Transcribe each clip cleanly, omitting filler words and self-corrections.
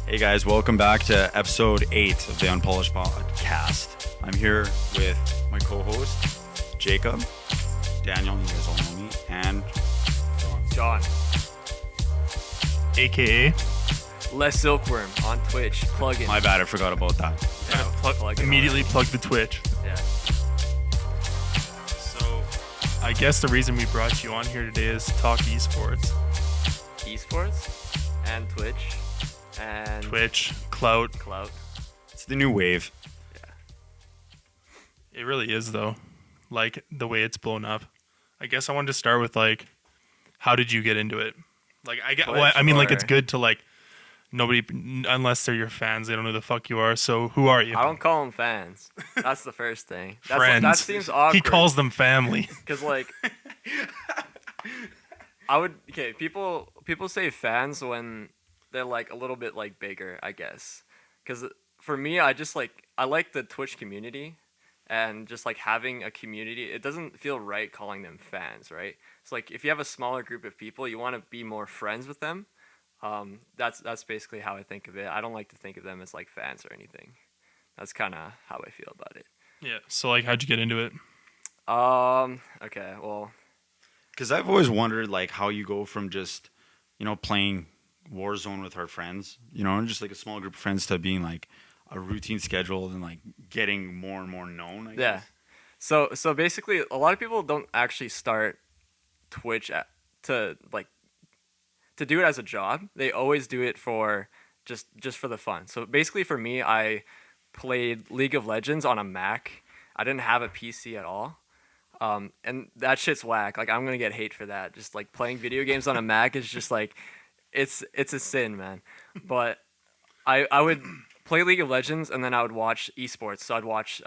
Hey guys, welcome back to episode 8 of the Unpolished Podcast. I'm here with my co-host, Jacob, Daniel, you guys all know me, and John. AKA Lesilkworm on Twitch. Plug in. my bad, I forgot about that. Plug in immediately plug the Twitch. Yeah. So I guess the reason we brought you on here today is to talk esports. Esports and Twitch and Twitch, Clout. Clout. It's the new wave. It really is though. Like the way it's blown up. I guess I wanted to start with like, how did you get into it? Like I mean like it's good to like nobody unless they're your fans, they don't know who the fuck you are. So who are you? I don't call them fans. That's the first thing. Friends. That seems awkward. He calls them family. Because like people say fans when they're like a little bit like bigger, I guess. Because for me, I like the Twitch community, and just like having a community, it doesn't feel right calling them fans, right? It's like if you have a smaller group of people, you want to be more friends with them. That's basically how I think of it. I don't like to think of them as like fans or anything. That's kind of how I feel about it. Yeah. So like, how'd you get into it? Okay, well, Because I've always wondered like how you go from just, playing Warzone with our friends, and just like a small group of friends to being like a routine schedule and like getting more and more known, I yeah. guess. So basically, a lot of people don't actually start Twitch to do it as a job. They always do it for just for the fun. So basically, for me, I played League of Legends on a Mac. I didn't have a PC at all. And that shit's whack. Like, I'm gonna get hate for that. Just like playing video games on a Mac is just like, it's a sin, man. But I would play League of Legends, and then I would watch esports. So I'd watch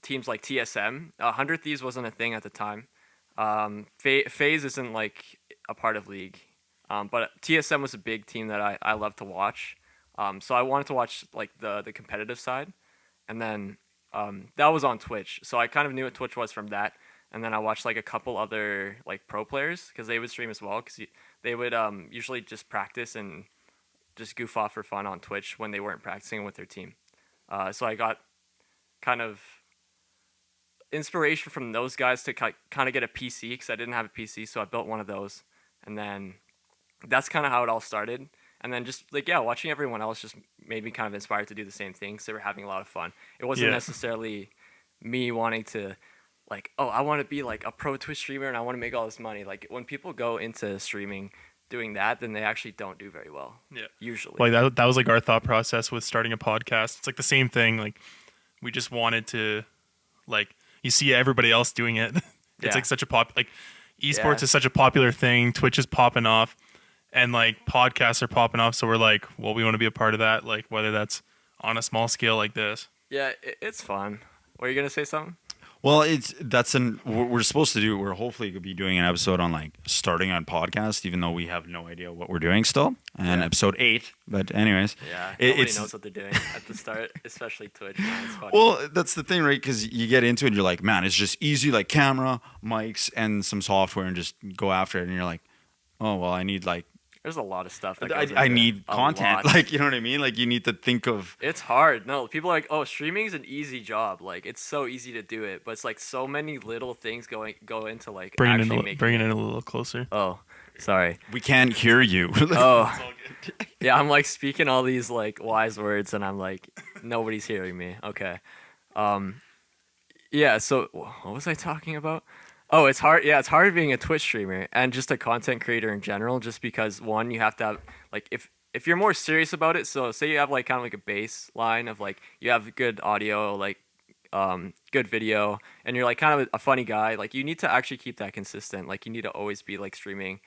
teams like TSM. 100 Thieves wasn't a thing at the time. FaZe isn't like a part of League. But TSM was a big team that I loved to watch. So I wanted to watch like the competitive side, and then that was on Twitch. So I kind of knew what Twitch was from that. And then I watched like a couple other like pro players because they would stream as well. Because they would usually just practice and just goof off for fun on Twitch when they weren't practicing with their team. So I got kind of inspiration from those guys to kind of get a PC because I didn't have a PC. So I built one of those, and then that's kind of how it all started. And then just like, yeah, watching everyone else just made me kind of inspired to do the same thing because they were having a lot of fun. It wasn't necessarily me wanting to like, oh, I want to be like a pro Twitch streamer and I want to make all this money. Like when people go into streaming doing that, then they actually don't do very well. Yeah. Usually. Like that was like our thought process with starting a podcast. It's like the same thing. Like we just wanted to, like, you see everybody else doing it. It's like such a esports is such a popular thing. Twitch is popping off, and like podcasts are popping off. So we're like, well, we want to be a part of that. Like whether that's on a small scale like this. Yeah, it's fun. Were you gonna say something? Well, we're supposed to do. We're hopefully going to be doing an episode on like starting on podcast, even though we have no idea what we're doing still. And episode 8, but anyways, yeah, nobody knows what they're doing at the start, especially Twitch. Man, it's funny. Well, that's the thing, right? Because you get into it, and you're like, man, it's just easy, like camera, mics, and some software, and just go after it. And you're like, oh well, I need like. There's a lot of stuff that goes I into need it. content, like you know what I mean. Like you need to think of. It's hard. No, people are like, oh, streaming is an easy job. Like it's so easy to do it, but it's like so many little things go into like Bring actually it in a little closer. Oh, sorry. We can't hear you. Oh, yeah. I'm like speaking all these like wise words, and I'm like, nobody's hearing me. Okay. Yeah. So what was I talking about? Oh, it's hard. Yeah, it's hard being a Twitch streamer and just a content creator in general. Just because one, you have to have like if you're more serious about it. So say you have like kind of like a baseline of like you have good audio, like good video, and you're like kind of a funny guy. Like you need to actually keep that consistent. Like you need to always be like streaming,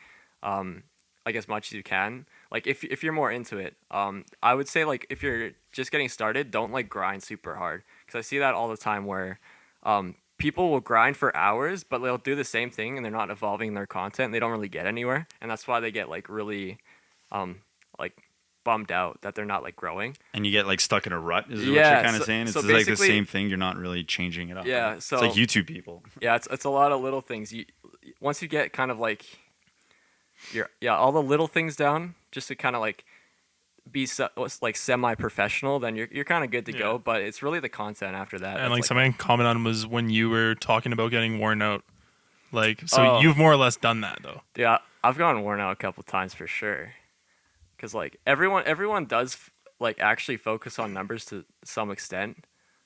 like as much as you can. Like if you're more into it, I would say like if you're just getting started, don't like grind super hard because I see that all the time where people will grind for hours, but they'll do the same thing and they're not evolving their content. They don't really get anywhere, and that's why they get like really, like bummed out that they're not like growing. And you get like stuck in a rut. Is what you're kind of saying? It's so like the same thing. You're not really changing it up. Yeah. Right? So it's like YouTube people. Yeah, it's a lot of little things. Once you get kind of like all the little things down, just to kind of like be like semi-professional, then you're kind of good to go. But it's really the content after that. And that's, like something I can comment on was when you were talking about getting worn out. Like, so Oh. you've more or less done that though. Yeah, I've gotten worn out a couple times for sure. Because like everyone does like actually focus on numbers to some extent.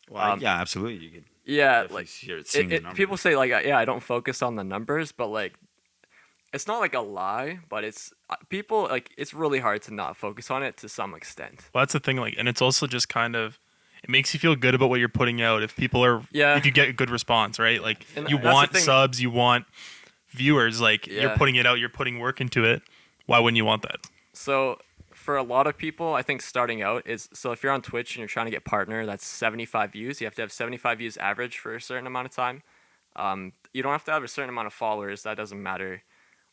Well, yeah, absolutely. You could Yeah, definitely like seeing the numbers. people say like yeah, I don't focus on the numbers, but like it's not like a lie, but it's people like it's really hard to not focus on it to some extent. Well, that's the thing. Like, and it's also just kind of, it makes you feel good about what you're putting out. If people are, Yeah. if you get a good response, right? Like, And you that's the want thing. subs, you want viewers. Like, you're Yeah. putting it out, you're putting work into it. Why wouldn't you want that? So for a lot of people, I think starting out is so if you're on Twitch and you're trying to get partner, that's 75 views. You have to have 75 views average for a certain amount of time. You don't have to have a certain amount of followers. That doesn't matter.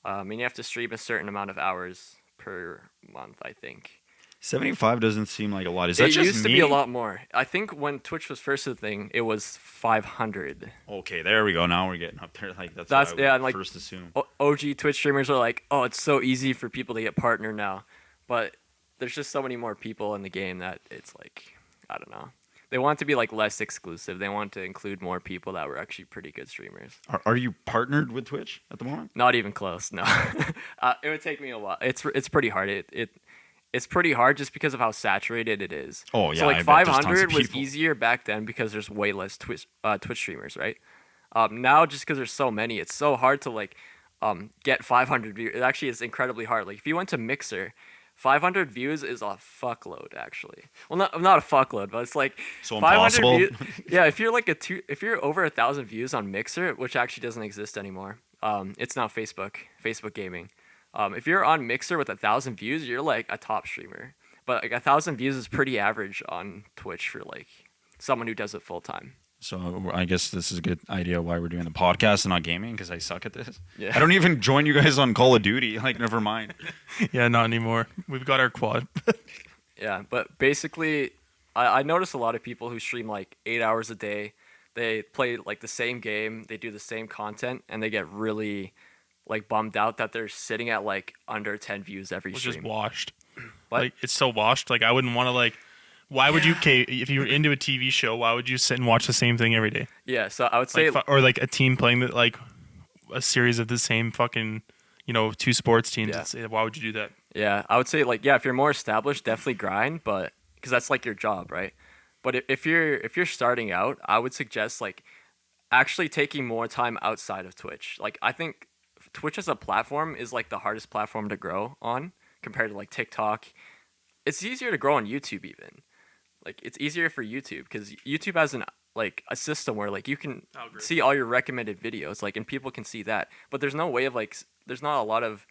And you have to stream a certain amount of hours per month, I think. 75 doesn't seem like a lot. Is that It just used to me? be a lot more. I think when Twitch was first a thing, it was 500. Okay, there we go. Now we're getting up there. Like that's That's- what I yeah, would and, like, first assume. OG Twitch streamers are like, oh, it's so easy for people to get partner now. But there's just so many more people in the game that it's like, I don't know. They want it to be like less exclusive. They want to include more people that were actually pretty good streamers. Are you partnered with Twitch at the moment? Not even close. No, it would take me a while. It's pretty hard. It's pretty hard just because of how saturated it is. Oh, yeah, So like I bet there's tons of 500 was people. easier back then because there's way less Twitch streamers, right? Now just because there's so many, it's so hard to like get 500 views. It actually is incredibly hard. Like if you went to Mixer, 500 views is a fuckload actually. Well, not a fuckload, but it's like So 500 impossible. views. Yeah, if you're like if you're over 1,000 views on Mixer, which actually doesn't exist anymore. It's now Facebook Gaming. If you're on Mixer with 1,000 views, you're like a top streamer. But like 1,000 views is pretty average on Twitch for like someone who does it full time. So I guess this is a good idea why we're doing the podcast and not gaming because I suck at this. Yeah. I don't even join you guys on Call of Duty. Like, never mind. Yeah, not anymore. We've got our quad. Yeah, but basically, I notice a lot of people who stream like 8 hours a day. They play like the same game, they do the same content, and they get really like bummed out that they're sitting at like under 10 views every Which stream. is washed. What? Like, it's so washed. Like, I wouldn't want to, like, why would you, if you were into a TV show, why would you sit and watch the same thing every day? Yeah, so I would say Like, or like a team playing like a series of the same fucking, two sports teams. Yeah. Why would you do that? yeah, I would say like yeah, if you're more established, definitely grind, but because that's like your job, right? But if you're starting out, I would suggest like actually taking more time outside of Twitch. Like I think Twitch as a platform is like the hardest platform to grow on compared to like TikTok. It's easier to grow on YouTube even. Like it's easier for YouTube because YouTube has a system where like you can Algorithm. see all your recommended videos, like, and people can see that. But there's no way of like there's not a lot of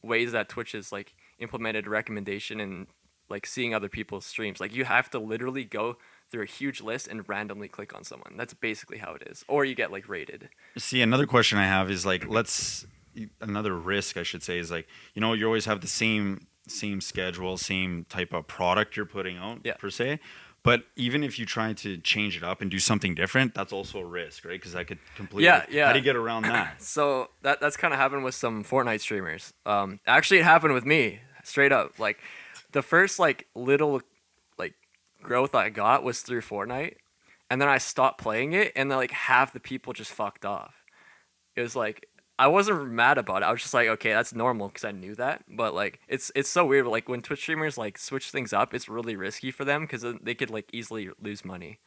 ways that Twitch has like implemented recommendation and like seeing other people's streams. Like you have to literally go through a huge list and randomly click on someone. That's basically how it is. Or you get like rated. See, another question I have is like, another risk I should say is like, you always have the same schedule, same type of product you're putting out per se. But even if you try to change it up and do something different, that's also a risk, right? Because that could completely. Yeah. How do you get around that? So that's kind of happened with some Fortnite streamers. Actually, it happened with me straight up. Like the first like little like growth I got was through Fortnite, and then I stopped playing it, and then like half the people just fucked off. It was like I wasn't mad about it. I was just like, okay, that's normal because I knew that. But like it's so weird. Like when Twitch streamers like switch things up, it's really risky for them because they could like easily lose money.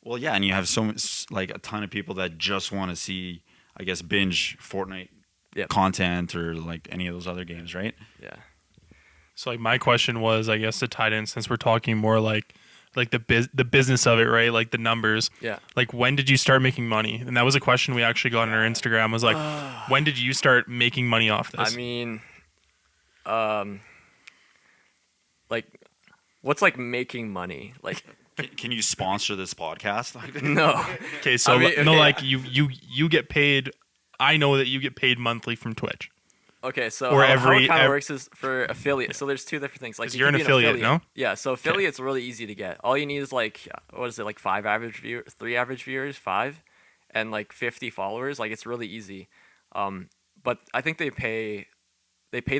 Well, yeah, and you have so much, like a ton of people that just want to see, I guess, binge Fortnite content or like any of those other games, right? Yeah. So like my question was, I guess, to tie it in, since we're talking more like the business of it, right? Like the numbers. Yeah. Like when did you start making money? And that was a question we actually got on our Instagram. Was like, when did you start making money off this? I mean, like, what's like making money? Like, Can you sponsor this podcast? no. Okay, so I mean, no, okay. like you get paid. I know that you get paid monthly from Twitch. Okay, so Or how every- it kind ev- of works is for affiliate. So there's two different things. Like 'Cause you you're can an be affiliate, no? Yeah, so affiliate's really easy to get. All you need is like what is it, like 3 average viewers, 5, and like 50 followers. Like it's really easy. But I think they pay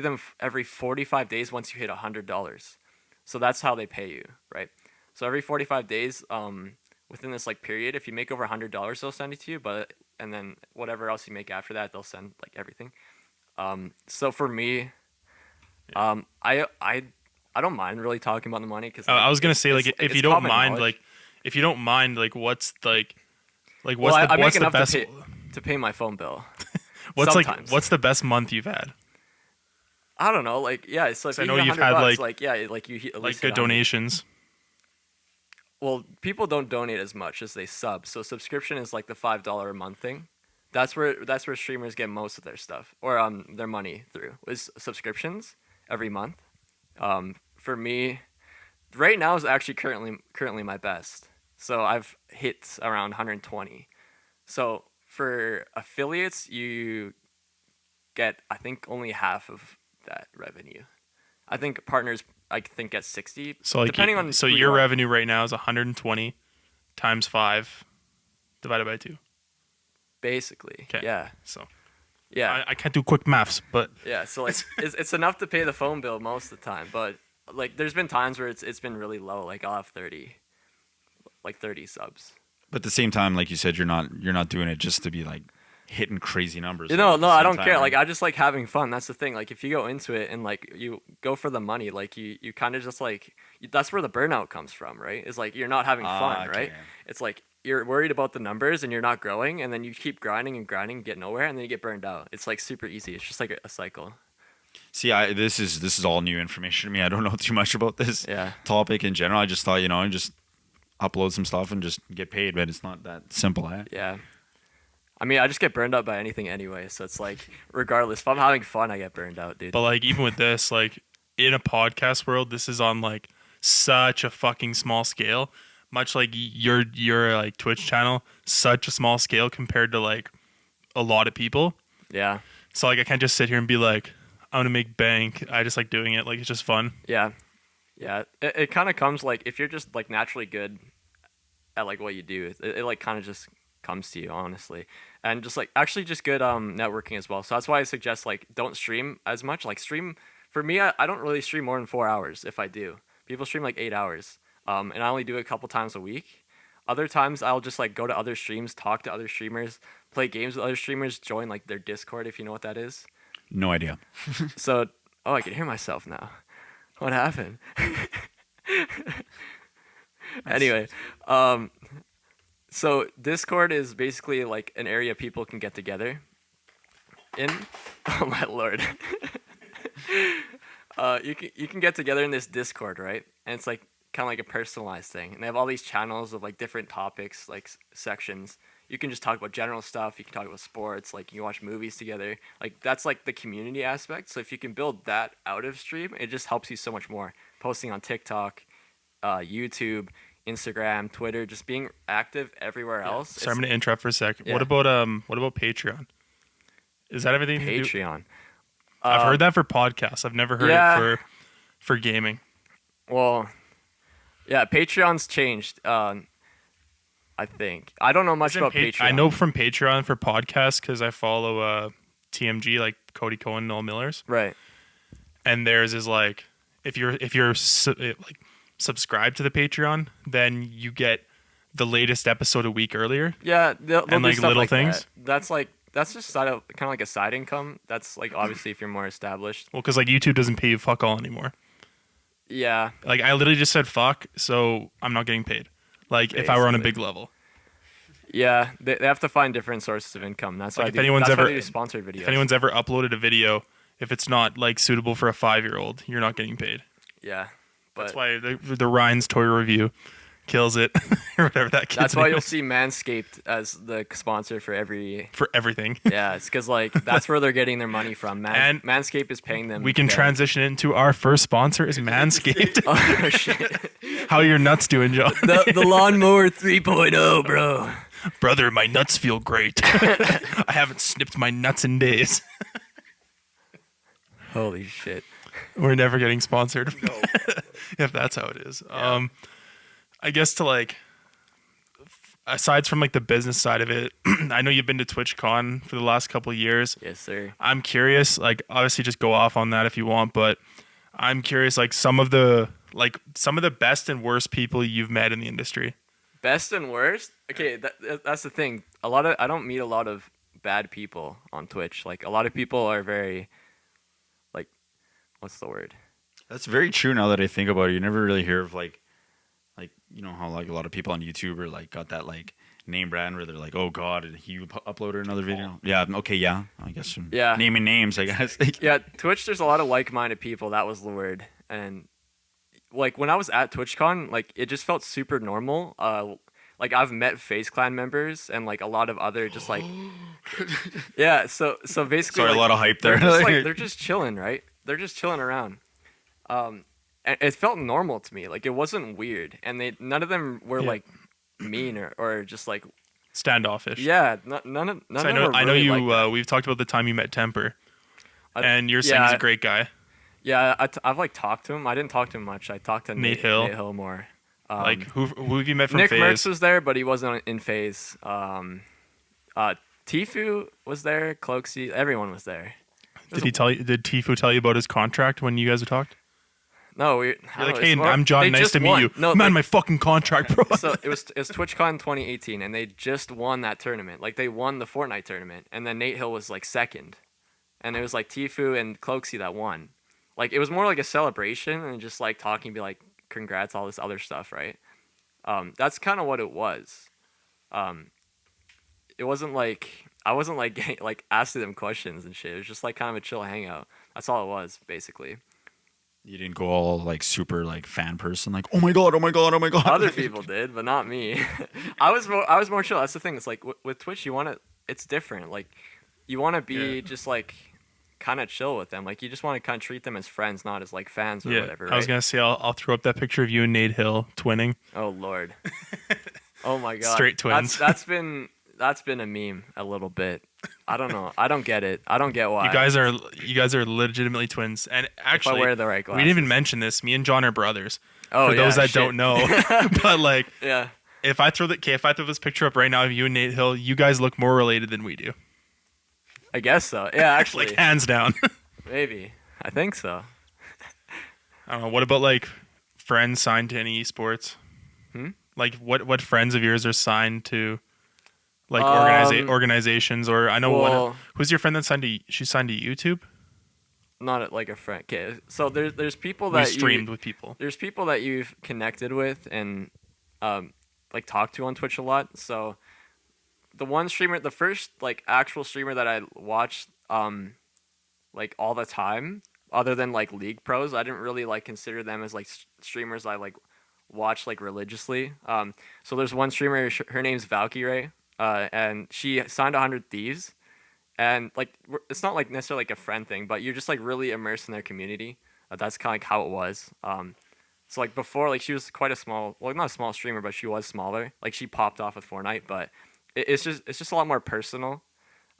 them every 45 days once you hit $100. So that's how they pay you, right? So every 45 days, within this like period, if you make over $100, they'll send it to you. And then whatever else you make after that, they'll send like everything. So for me, I don't mind really talking about the money because I was gonna say like if you don't mind knowledge. if you don't mind what's like what's Well, I make what's the enough best to pay my phone bill. what's Sometimes. what's the best month you've had? I don't know, like yeah. So if I you know get you've $100, had like yeah, like you at like least good hit 100. donations. Well, people don't donate as much as they sub. So subscription is like the $5 a month thing. That's where streamers get most of their stuff or their money through is subscriptions every month. For me, right now is actually currently my best. So I've hit around 120. So for affiliates, you get I think only half of that revenue. I think partners get 60. So like depending on so who your you are. revenue right now is 120 times 5 divided by 2. Basically. Okay. Yeah. So Yeah. I can't do quick maths, but Yeah, so like it's enough to pay the phone bill most of the time, but like there's been times where it's been really low, like I'll have 30 subs. But at the same time, like you said, you're not doing it just to be like hitting crazy numbers. No, at the I same don't time, care. right? Like I just like having fun. That's the thing. Like if you go into it and like you go for the money, like you kind of just like that's where the burnout comes from, right? It's like you're not having fun, right? okay. It's like you're worried about the numbers and you're not growing, and then you keep grinding and grinding, and get nowhere, and then you get burned out. It's like super easy. It's just like a cycle. See, this is all new information to me. I don't know too much about this Yeah. topic in general. I just thought, just upload some stuff and just get paid, but it's not that simple. Yeah. I mean, I just get burned out by anything anyway, so it's like, regardless, if I'm having fun, I get burned out, dude. but like even with this, like in a podcast world, this is on like such a fucking small scale. Much like your like Twitch channel, such a small scale compared to like a lot of people. Yeah. So like I can't just sit here and be like, I'm gonna make bank. I just like doing it. Like it's just fun. Yeah. Yeah. It kind of comes like, if you're just like naturally good at like what you do, it like kind of just comes to you, honestly. And just like actually just good networking as well. So that's why I suggest like don't stream as much. Like stream for me, I don't really stream more than 4 hours if I do. People stream like 8 hours. And I only do it a couple times a week. Other times I'll just like go to other streams, talk to other streamers, play games with other streamers, join like their Discord if you know what that is. No idea. So I can hear myself now. What happened? Anyway, so Discord is basically like an area people can get together in. Oh my lord. You can get together in this Discord, right? And it's like kind of like a personalized thing. And they have all these channels of like different topics, like sections. You can just talk about general stuff. You can talk about sports. Like you can watch movies together. Like that's like the community aspect. So if you can build that out of stream, it just helps you so much more. Posting on TikTok, YouTube, Instagram, Twitter, just being active everywhere else. Sorry, I'm gonna interrupt for a sec. Yeah. What about Patreon? Is that everything? Patreon. I've heard that for podcasts. I've never heard it for gaming. Well, yeah, Patreon's changed. I think I don't know much about Patreon. I know from Patreon for podcasts because I follow TMG, like Cody Cohen, Noel Millers, Right. and theirs is like if you're like subscribed to the Patreon, then you get the latest episode a week earlier. Yeah, they'll And do like stuff little like things. That. That's just kind of like a side income. That's like obviously if you're more established. Well, because like YouTube doesn't pay you fuck all anymore. Yeah. Like I literally just said fuck, so I'm not getting paid. Like if I were on a big level. Yeah, they have to find different sources of income. That's Like why if anyone's that's why ever they do sponsored videos. If anyone's ever uploaded a video, if it's not like suitable for a 5-year-old, you're not getting paid. Yeah, but That's why the Ryan's Toy Review kills it, or whatever that kid's that's why name you'll is. see Manscaped as the sponsor for every. For everything. Yeah, it's because like that's where they're getting their money from. And Manscaped is paying them. We can transition into our first sponsor is Manscaped. Oh shit! How are your nuts doing, John? the lawnmower 3.0, bro. Brother, my nuts feel great. I haven't snipped my nuts in days. Holy shit! We're never getting sponsored. No. If that's how it is. Yeah. I guess to like, aside from like the business side of it, I know you've been to TwitchCon for the last couple of years. Yes, sir. I'm curious, like obviously just go off on that if you want, but I'm curious like some of the Like some of the best and worst people you've met in the industry. Best and worst? Okay, that's the thing. I don't meet a lot of bad people on Twitch. Like a lot of people are very like what's the word? That's very true. Now that I think about it, you never really hear of like you know how like a lot of people on YouTube are like got that like name brand where they're like, oh god, did he uploaded another video? Yeah, okay, yeah, I guess Yeah. naming names, I guess. Yeah, Twitch there's a lot of like-minded people. That was the word. And like when I was at TwitchCon, like it just felt super normal. Like I've met FaZe Clan members and like a lot of other just like yeah. So basically, Sorry, like, a lot of hype there. they're just chilling, right? They're just chilling around. And it felt normal to me. Like it wasn't weird, and none of them were like mean or just like Standoffish. yeah. None of So them were I know really you. like that. We've talked about the time you met Temper, I- and you're saying he's a great guy. Yeah, I've like talked to him. I didn't talk to him much. I talked to Nate Hill. Nate Hill more. Like who have you met from Nick FaZe? Merckx was there, but he wasn't in FaZe. Tifu was there. Cloaksy, everyone was there. Did Tifu tell you about his contract when you guys talked? No, You're like, hey, I'm John. Nice to meet you. No, Man, my fucking contract, bro. so it was TwitchCon 2018, and they just won that tournament. Like they won the Fortnite tournament, and then Nate Hill was like second, and it was like Tifu and Cloaksy that won. Like it was more like a celebration and just like talking, be like, congrats, all this other stuff, right? That's kind of what it was. It wasn't like I wasn't like like asking them questions and shit. It was just like kind of a chill hangout. That's all it was, basically. You didn't go all like super like fan person, like oh my god, oh my god, oh my god. Other people did, but not me. I was more chill. That's the thing. It's like with Twitch, it's different. Like you want to be just like kind of chill with them. Like you just want to kind of treat them as friends, not as like fans or whatever. Right? I was gonna say I'll throw up that picture of you and Nate Hill twinning. Oh Lord. Oh my God. Straight twins. That's been a meme a little bit. I don't know. I don't get it. I don't get why. You guys are legitimately twins. And actually, if I wear the right glasses. We didn't even mention this. Me and John are brothers. Oh, for those that don't know. But like, yeah. If I throw this picture up right now of you and Nate Hill, you guys look more related than we do. I guess so. Yeah, actually. Like hands down. Maybe. I think so. I don't know. What about like friends signed to any esports? Like what friends of yours are signed to like organizations, or I know who's your friend that signed to YouTube? Not like a friend. Okay, so there's people that streamed with people. There's people that you've connected with and like talked to on Twitch a lot. So the first like actual streamer that I watched like all the time, other than like League pros, I didn't really like consider them as like streamers I like watch like religiously. So there's one streamer, her name's Valkyrie, and she signed 100 Thieves, and like it's not like necessarily like a friend thing, but you're just like really immersed in their community. That's kind of like how it was. So like before, like she was quite not a small streamer, but she was smaller. Like she popped off with Fortnite, but it's just a lot more personal.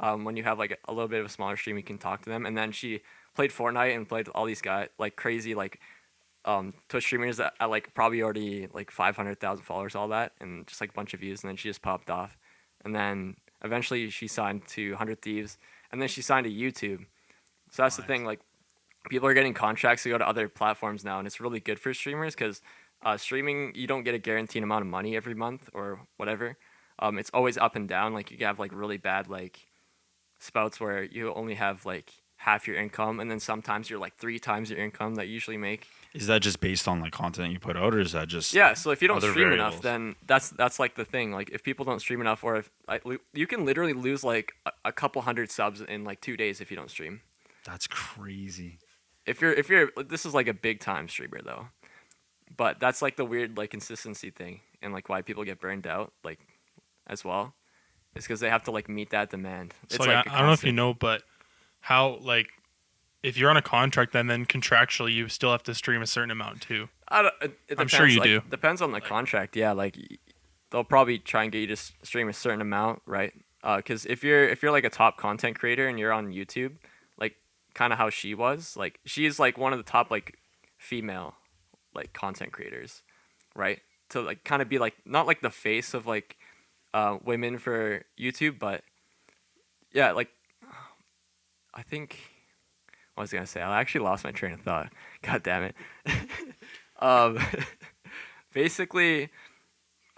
When you have like a little bit of a smaller stream, you can talk to them. And then she played Fortnite and played all these guys like crazy like Twitch streamers that I like probably already like 500,000 followers, all that, and just like a bunch of views. And then she just popped off. And then eventually she signed to 100 Thieves, and then she signed to YouTube. So that's the thing. Like people are getting contracts to go to other platforms now, and it's really good for streamers because streaming, you don't get a guaranteed amount of money every month or whatever. It's always up and down. Like you can have like really bad like spouts where you only have like half your income, and then sometimes you're like 3 times your income that you usually make. Is that just based on like content you put out, or is that just so if you don't stream variables? enough, then that's like the thing. Like if people don't stream enough, or if you can literally lose like a couple hundred subs in like 2 days if you don't stream. That's crazy. If you're this is like a big time streamer though, but that's like the weird like consistency thing, and like why people get burned out like as well. It's because they have to like meet that demand. So it's like, like I don't know if you know, but how like if you're on a contract, then contractually you still have to stream a certain amount too. It depends. I'm sure you do. Depends on the contract. Yeah, like they'll probably try and get you to stream a certain amount, right? Because if you're like a top content creator and you're on YouTube, like kind of how she was, like she's like one of the top like female like content creators, right? To like kind of be like not like the face of like women for YouTube, but yeah, like I think what was I gonna say? I actually lost my train of thought. God damn it. Um, basically,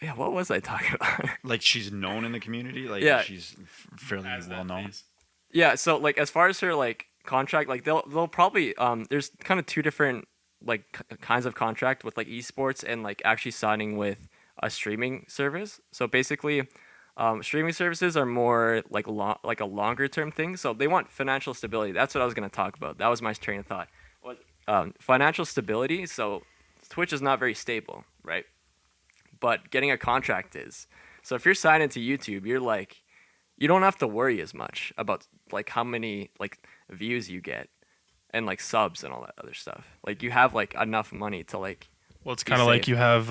yeah. What was I talking about? Like she's known in the community. Like Yeah. she's fairly As well that known. phase. Yeah, so like as far as her like contract, like they'll probably there's kind of two different like kinds of contract with like esports and like actually signing with a streaming service. So basically, streaming services are more like like a longer term thing. So they want financial stability. That's what I was gonna talk about. That was my train of thought. Was financial stability. So Twitch is not very stable, right? But getting a contract is. So if you're signed into YouTube, you're like you don't have to worry as much about like how many like views you get and like subs and all that other stuff. Like you have like enough money to like Well, it's be kind of like safe. you have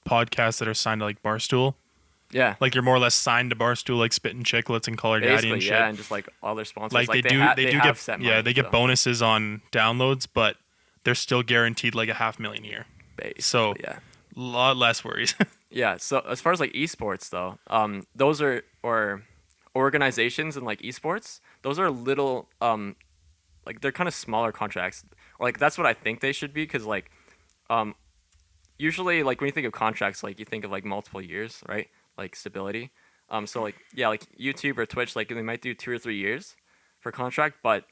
podcasts that are signed to like Barstool. Yeah. Like you're more or less signed to Barstool, like Spittin' Chicklets and Call Her Daddy Basically, and shit. yeah, and just like all their sponsors. Like they do, they do have get set yeah, money, they get so, bonuses on downloads, but they're still guaranteed like $500,000 a year. basically, So yeah. a lot less worries. Yeah, so as far as like esports though, those are or organizations and like esports, those are little like they're kind of smaller contracts. Or like that's what I think they should be because like usually like when you think of contracts, like you think of like multiple years, right? Like stability. So like yeah, like YouTube or Twitch, like they might do 2 or 3 years for contract, but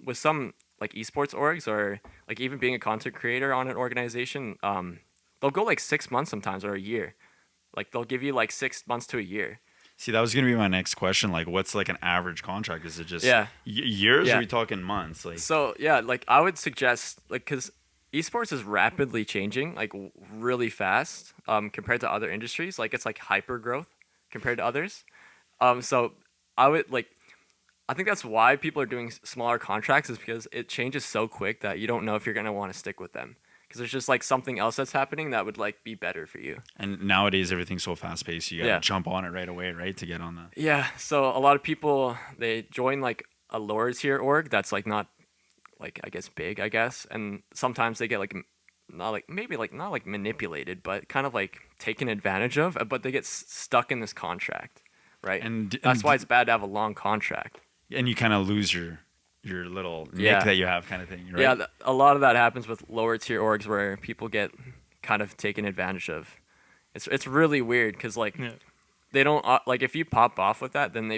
with some like esports orgs or like even being a content creator on an organization, they'll go like 6 months sometimes or a year. Like they'll give you like 6 months to a year. See, that was gonna be my next question. Like, what's like an average contract? Is it just Yeah. years? Or Yeah. are we talking months? Like, So yeah, like I would suggest like because esports is rapidly changing like really fast compared to other industries. Like it's like hyper growth compared to others. So I would like I think that's why people are doing smaller contracts is because it changes so quick that you don't know if you're gonna want to stick with them because there's just like something else that's happening that would like be better for you. and nowadays everything's so fast paced. You gotta Yeah. jump on it right away, right, to get on that. Yeah, so a lot of people they join like a lower tier org that's like not like I guess big, I guess, and sometimes they get like not like maybe like not like manipulated, but kind of like taken advantage of, but they get stuck in this contract, right? And That's why it's bad to have a long contract. and you kind of lose your little nick Yeah. that you have, kind of thing, right? Yeah, a lot of that happens with lower tier orgs where people get kind of taken advantage of. It's really weird because like Yeah. they don't like if you pop off with that, then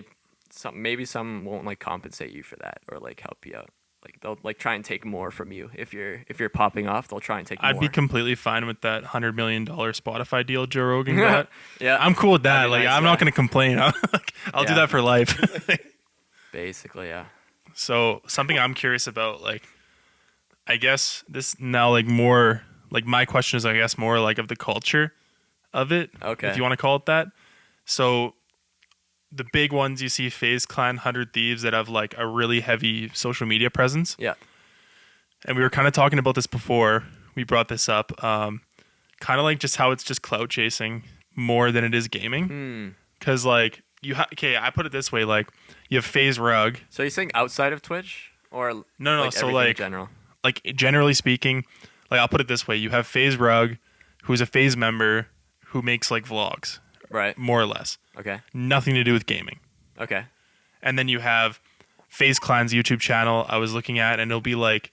maybe some won't like compensate you for that or like help you out. Like they'll like try and take more from you if you're popping off. They'll try and take I'd more. be completely fine with that $100 million Spotify deal Joe Rogan got. Yeah, I'm cool with that. That'd be Like nice, I'm yeah. not gonna complain. I'll do Yeah. that for life. basically, yeah. So something I'm curious about, like, I guess this now, like more, like my question is, I guess more like of the culture of it, Okay. if you want to call it that. So the big ones you see, FaZe Clan, 100 Thieves, that have like a really heavy social media presence. Yeah. And we were kind of talking about this before we brought this up. Kind of like just how it's just clout chasing more than it is gaming. Because like okay, I put it this way: like you have FaZe Rug. So you're saying outside of Twitch or No, like so everything in like general? like generally speaking, like I'll put it this way: you have FaZe Rug, who's a FaZe member who makes like vlogs, Right. more or less, Okay. nothing to do with gaming. Okay. And then you have FaZe Clan's YouTube channel I was looking at, and it'll be like,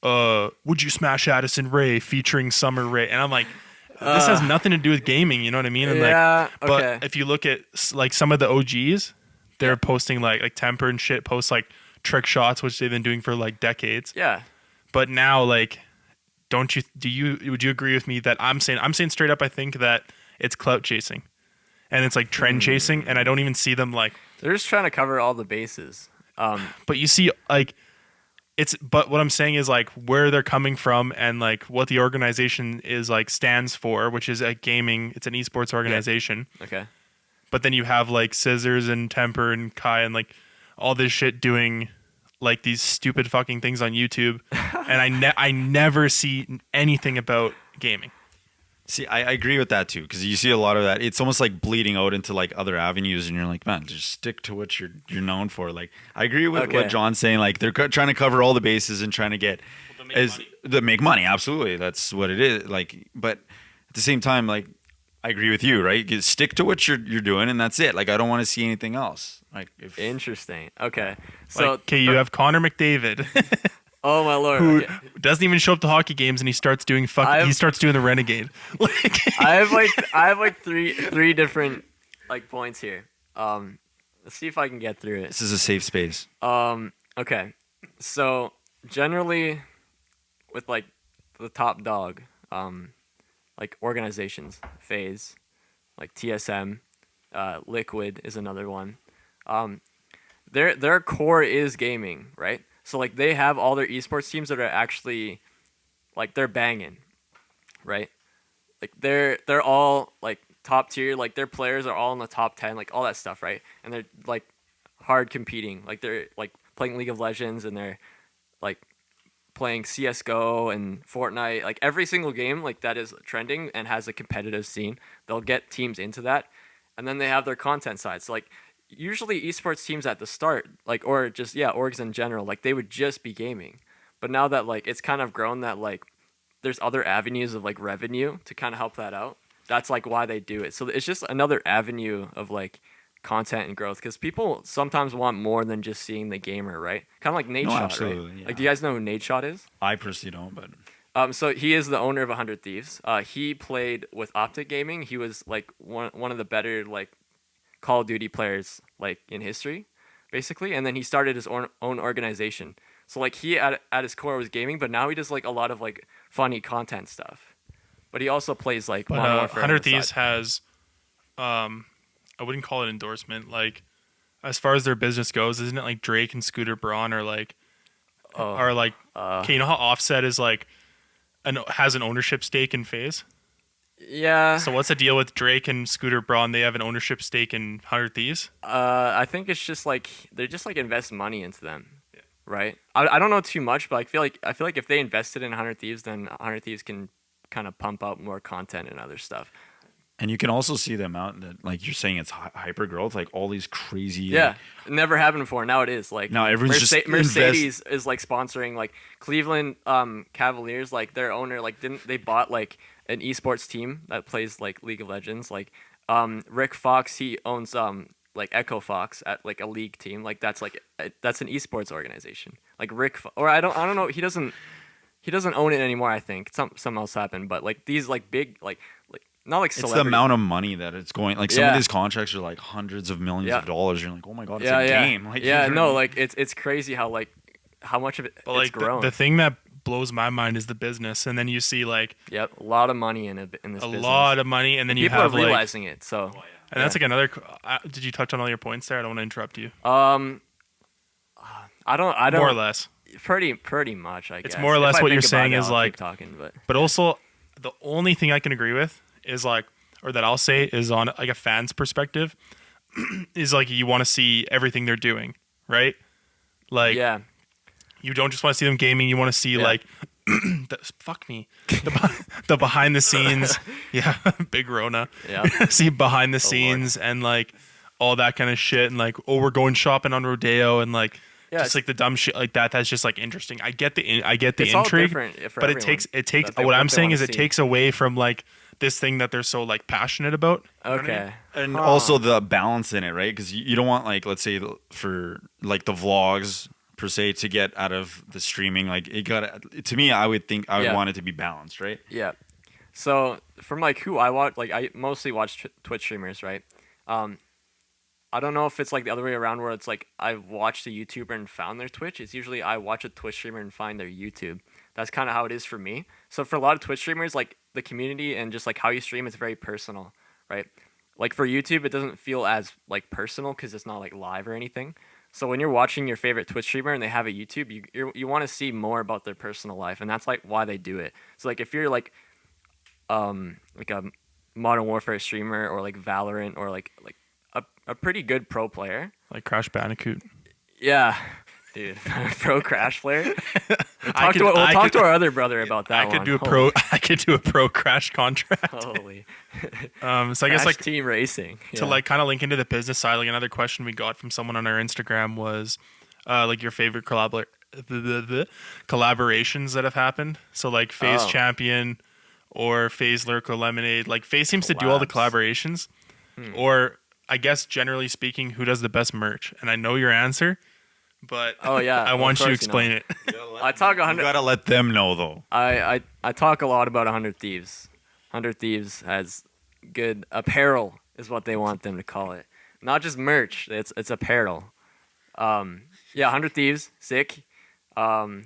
would you smash Addison Rae featuring Summer Rae? And I'm like, this has nothing to do with gaming, you know what I mean? And Yeah, like, okay. but if you look at like some of the OGs, they're posting like Temper and shit posts like trick shots, which they've been doing for like decades. Yeah. But now, like, would you agree with me that I'm saying straight up, I think that it's clout chasing, and it's like trend chasing, and I don't even see them like. They're just trying to cover all the bases. But you see, like, but what I'm saying is like where they're coming from and like what the organization is like stands for, which is a gaming. It's an esports organization. Okay. But then you have like Scissors and Temper and Kai and like all this shit doing like these stupid fucking things on YouTube, and I never see anything about gaming. See, I agree with that too, because you see a lot of that. It's almost like bleeding out into like other avenues, and you're like, man, just stick to what you're known for. Like, I agree with Okay. what John's saying. Like, they're trying to cover all the bases and trying to get to make money. Absolutely, that's what it is. Like, but at the same time, like, I agree with you, right? You stick to what you're doing, and that's it. Like, I don't want to see anything else. Like, if Interesting. Okay. So Like, okay, you have Connor McDavid. Oh my lord. who Okay. doesn't even show up to hockey games, and he starts doing he starts doing the renegade. Like I have like three different like points here. Let's see if I can get through it. This is a safe space. Okay. So generally, with like the top dog, like organizations, FaZe, like TSM, Liquid is another one. Their core is gaming, right? So like they have all their esports teams that are actually like they're banging, right? Like they're all like top tier, like their players are all in the top 10, like all that stuff, right? And they're like hard competing. Like they're like playing League of Legends and they're like playing CS:GO and Fortnite, like every single game like that is trending and has a competitive scene. They'll get teams into that. And then they have their content side. So like usually esports teams at the start, like or just orgs in general, like they would just be gaming. But now that like it's kind of grown that like there's other avenues of like revenue to kind of help that out. That's like why they do it. So it's just another avenue of like content and growth because people sometimes want more than just seeing the gamer, right? Kind of like Nate No, Shot, absolutely, right? yeah. Like, do you guys know who Nate Shot is? I personally don't, but So he is the owner of 100 Thieves. He played with Optic Gaming. He was like one of the better like Call of Duty players like in history, basically. And then he started his own organization. So like he at his core was gaming, but now he does like a lot of like funny content stuff. But he also plays like but Modern Warfare on 100 the Thieves side. has I wouldn't call it endorsement. Like as far as their business goes, isn't it like Drake and Scooter Braun are like okay, you know how Offset is like has an ownership stake in FaZe? Yeah. So what's the deal with Drake and Scooter Braun? They have an ownership stake in 100 Thieves? I think it's just like they just like invest money into them. Right? I don't know too much, but I feel like if they invested in 100 Thieves, then 100 Thieves can kind of pump out more content and other stuff. and you can also see the amount that like you're saying it's hyper growth, like all these crazy Yeah, it never happened before. Now it is like Now everyone's just Mercedes is like sponsoring like Cleveland Cavaliers, like their owner like didn't they bought like an esports team that plays like League of Legends, like Rick Fox, he owns like Echo Fox at like a league team, like that's an esports organization, like or I don't know, he doesn't own it anymore. I think something else happened, but like these like big like not like it's celebrity. the amount of money that it's going, like some Yeah. of these contracts are like hundreds of millions Yeah. of dollars. You're like, oh my god, it's yeah, a yeah. game. Like, yeah, you know no, what I mean? like it's crazy how much of it But it's like grown. the thing that blows my mind is the business, and then you see like Yep, a lot of money in this a business. lot of money, and then you People have are like, realizing it. So and that's like another. Did you touch on all your points there? I don't want to interrupt you. I don't More or less, pretty much. I guess it's more or less If I what you're think about saying it, is I'll like, keep talking, but but also the only thing I can agree with is like, or that I'll say is on like a fan's perspective, is like you want to see everything they're doing, right? Like yeah, you don't just want to see them gaming. You want to see Yeah. like the behind the scenes, yeah, big Rona. yeah, See behind the Lord. scenes and like all that kind of shit, and like, oh, we're going shopping on Rodeo, and like Yeah, just it's- like the dumb shit like that. That's just like interesting. I get the it's all intrigue, different for but everyone, it takes that they- what I'm they saying wanna is it see. takes away from like this thing that they're so like passionate about. You know what I mean? Okay, And Huh. also the balance in it, right? Because you don't want, like, let's say for like the vlogs per se to get out of the streaming. Like it got to me, I would think I would Yeah. want it to be balanced, right? Yeah. So from like who I watch, like I mostly watch Twitch streamers, right? I don't know if it's like the other way around where it's like I watched a YouTuber and found their Twitch. It's usually I watch a Twitch streamer and find their YouTube. That's kind of how it is for me. So for a lot of Twitch streamers, like the community and just like how you stream is very personal, right? Like for YouTube, it doesn't feel as like personal because it's not like live or anything. So when you're watching your favorite Twitch streamer and they have a YouTube, you want to see more about their personal life, and that's like why they do it. So like if you're like a Modern Warfare streamer or like Valorant or like a pretty good pro player, Like Crash Bandicoot. yeah, dude, pro Crash player. We'll I could- talk to our other brother about that. I could one. do a pro. I could do a pro Crash contract. Holy, So I guess Crash like team racing. to Yeah. like kind of link into the business side, like another question we got from someone on our Instagram was like your favorite collaborations that have happened. So like FaZe Oh. Champion or FaZe Lurko Lemonade. Like FaZe seems to do all the Collabs. collaborations. Or I guess generally speaking, who does the best merch? And I know your answer, but Oh, yeah. I Of want you to course you know. explain it. Yeah, I talk You 100. gotta let them know though. I talk a lot about 100 Thieves. 100 Thieves has good apparel, is what they want them to call it. Not just merch. It's apparel. Yeah, 100 Thieves, sick. Um,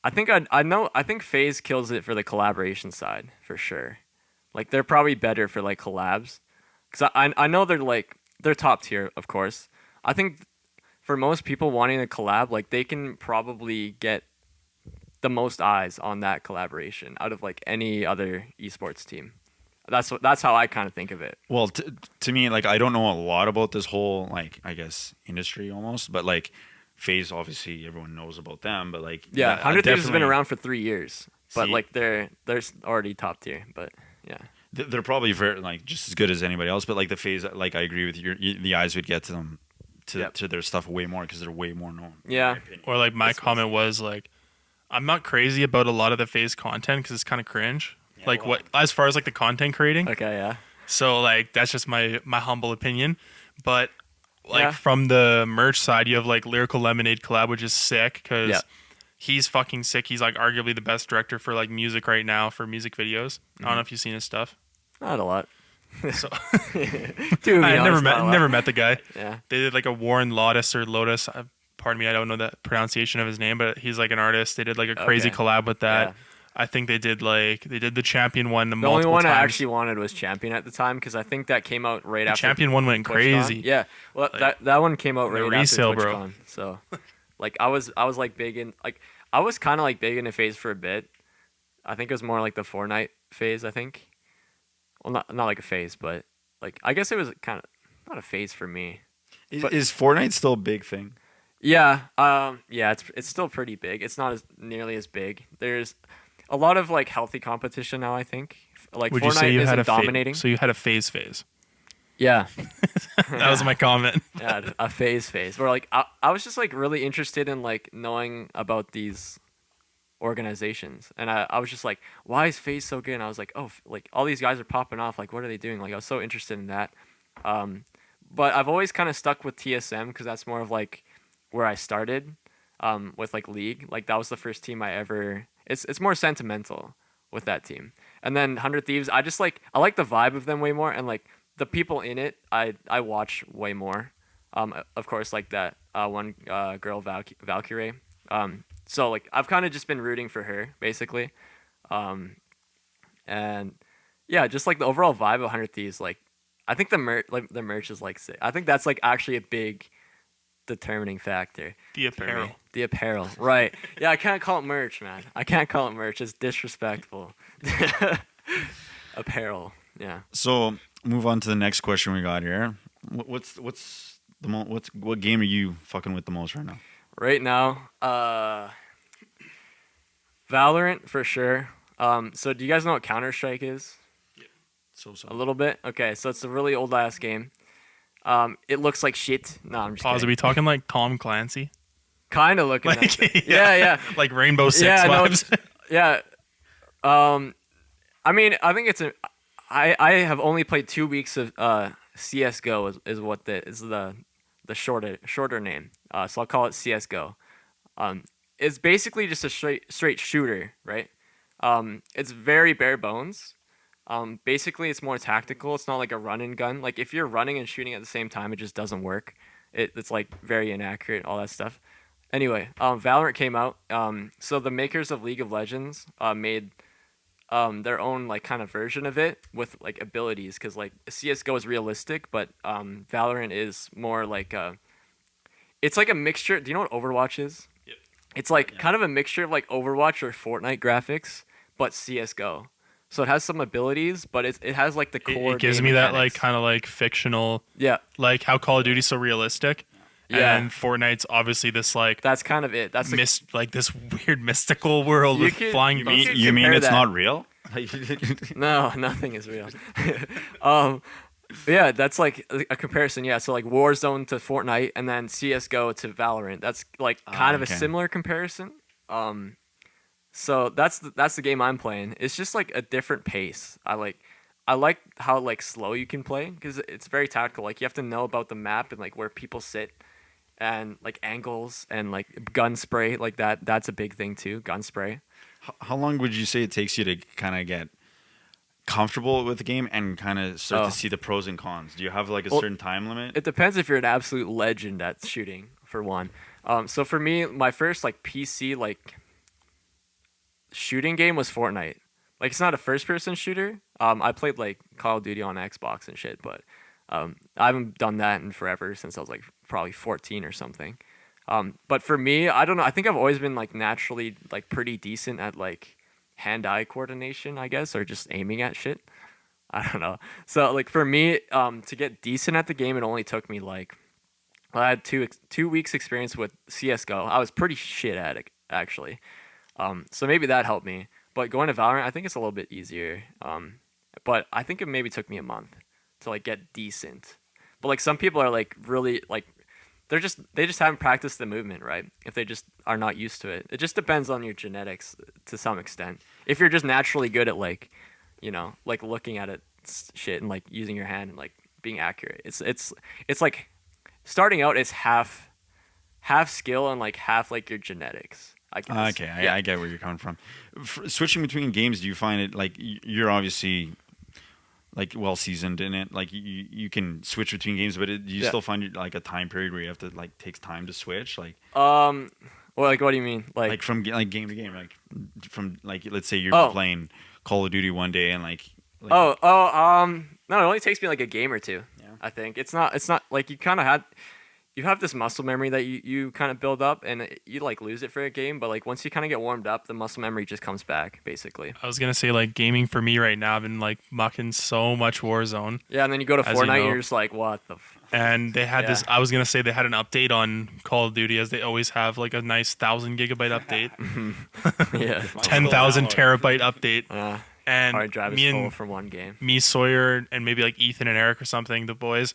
I think FaZe kills it for the collaboration side for sure. Like they're probably better for like collabs, cause I know they're top tier, of course. I think for most people wanting a collab, like they can probably get the most eyes on that collaboration out of like any other esports team. That's how I kind of think of it. Well, to me, like I don't know a lot about this whole like I guess industry almost, but like FaZe obviously everyone knows about them, but like Yeah, that- 100 Thieves has been definitely- around for 3 years, but See- like they're already top tier. But yeah, they're probably very like just as good as anybody else. But like the FaZe, like I agree with you, the eyes would get to them to their stuff way more because they're way more known. in Yeah. my opinion. Or like my comment was like, I'm not crazy about a lot of the FaZe content because it's kind of cringe. Like well- what as far as like the content creating. okay, yeah, So like that's just my humble opinion. But like Yeah. from the merch side, you have like Lyrical Lemonade collab, which is sick because Yeah. he's fucking sick. He's like arguably the best director for like music right now for music videos. I don't know if you've seen his stuff. not a lot. So Dude, I never met the guy. Yeah, They did like a Warren Lotus or Lotus. Pardon me, I don't know the pronunciation of his name, but he's like an artist. They did like a crazy Okay. collab with that. Yeah. I think they did the champion one. the only multiple one I times. actually wanted was Champion at the time because I think that came out right The after champion one went TwitchCon. cresy. Yeah, well, Like, that one came out the right resale, after bro. TwitchCon. So, like, I was like big in like I was kind of like big into FaZe for a bit. I think it was more like the Fortnite phase. I think, well, not like a phase, but like I guess it was kind of not a phase for me. But- Is Fortnite still a big thing? Yeah, yeah, it's still pretty big. It's not as nearly as big. There's a lot of like healthy competition now. I think like Would Fortnite you say you isn't had a dominating. So you had a phase? Yeah, That was my comment. yeah, a phase. Where like I was just like really interested in like knowing about these organizations, and I was just like, why is FaZe so good? And I was like, oh, like all these guys are popping off. Like, what are they doing? Like, I was so interested in that. But I've always kind of stuck with TSM because that's more of like where I started with like League. Like that was the first team I ever. It's more sentimental with that team. And then 100 Thieves, I like the vibe of them way more, and like the people in it, I watch way more. Of course, like that one girl Valkyrie. So like I've kind of just been rooting for her basically, and yeah, just like the overall vibe of 100 Thieves. Like I think the merch is like sick. I think that's like actually a big determining factor. The for me. apparel. The apparel, right? Yeah, I can't call it merch, man. I can't call it merch. It's disrespectful. Apparel, yeah. So move on to the next question we got here. What game are you fucking with the most right now? Right now, Valorant for sure. So do you guys know what Counter-Strike is? So A little bit. Okay, so it's a really old ass game. It looks like shit. No, I'm just Pause. Are kidding. we talking like Tom Clancy? Kind of looking. Like, Like yeah. Like Rainbow Six Yeah, no, vibes. Yeah. I mean, I think I have only played 2 weeks of CS:GO is what the shorter name. So I'll call it CS:GO. It's basically just a straight shooter, right? It's very bare bones. Basically, it's more tactical. It's not like a run and gun. Like if you're running and shooting at the same time, it just doesn't work. It's like very inaccurate, all that stuff. Anyway, Valorant came out. So the makers of League of Legends made their own like kind of version of it with like abilities, because like CS:GO is realistic, but Valorant is more like it's like a mixture. Do you know what Overwatch is? Yep. It's like kind of a mixture of like Overwatch or Fortnite graphics, but CS:GO. So it has some abilities, but it has like the core. It gives game me that like mechanics. kind of like fictional, Yeah, like how Call of Duty's so realistic. Yeah. And Fortnite's obviously this like that's kind of it. That's the, like this weird mystical world You with could- flying you boats. could You mean compare it's that. not real? No, nothing is real. Yeah, that's like a comparison. Yeah, so like Warzone to Fortnite, and then CS:GO to Valorant. That's like kind of a okay. similar comparison. So that's the game I'm playing. It's just like a different pace. I like how like slow you can play because it's very tactical. Like you have to know about the map and like where people sit, and like angles and like gun spray like that. That's a big thing too. Gun spray. How long would you say it takes you to kind of get comfortable with the game and kind of start to Oh. see the pros and cons? Do you have like a Well, certain time limit? It depends if you're an absolute legend at shooting, for one. So for me, my first like PC like shooting game was Fortnite. Like it's not a first person shooter. I played like Call of Duty on Xbox and shit, but I haven't done that in forever since I was like probably 14 or something. But for me, I don't know. I think I've always been like naturally like pretty decent at like hand-eye coordination, I guess, or just aiming at shit. I don't know. So like for me, to get decent at the game, it only took me like I had 2 weeks experience with CS:GO. I was pretty shit at it actually. So maybe that helped me. But going to Valorant, I think it's a little bit easier. But I think it maybe took me a month to like get decent. But like some people are like really like they just haven't practiced the movement, right? If they just are not used to it. It just depends on your genetics to some extent. If you're just naturally good at like, like looking at it shit and like using your hand and like being accurate. It's like starting out is half skill and like half like your genetics, I guess. Okay, Yeah. I get where you're coming from. Switching between games, do you find it like you're obviously like well seasoned in it? Like you can switch between games, but do you Yeah. still find it like a time period where you have to like takes time to switch? Well, like what do you mean? Like from like game to game, like from like let's say you're Oh. playing Call of Duty one day and like No, it only takes me like a game or two. Yeah. I think it's not like you have this muscle memory that you kind of build up and you like lose it for a game, but like once you kind of get warmed up, the muscle memory just comes back basically. I was gonna say like gaming for me right now. I've been like mucking so much Warzone, Yeah, and then you go to As you Fortnite, and know. you're just like, what the? and they had this. Yeah. I was gonna say they had an update on Call of Duty, as they always have, like a nice 1,000 gigabyte update, Yeah. 10,000 terabyte update, and Hard drive me is full and from one game. me, Sawyer, and maybe like Ethan and Eric or something, the boys,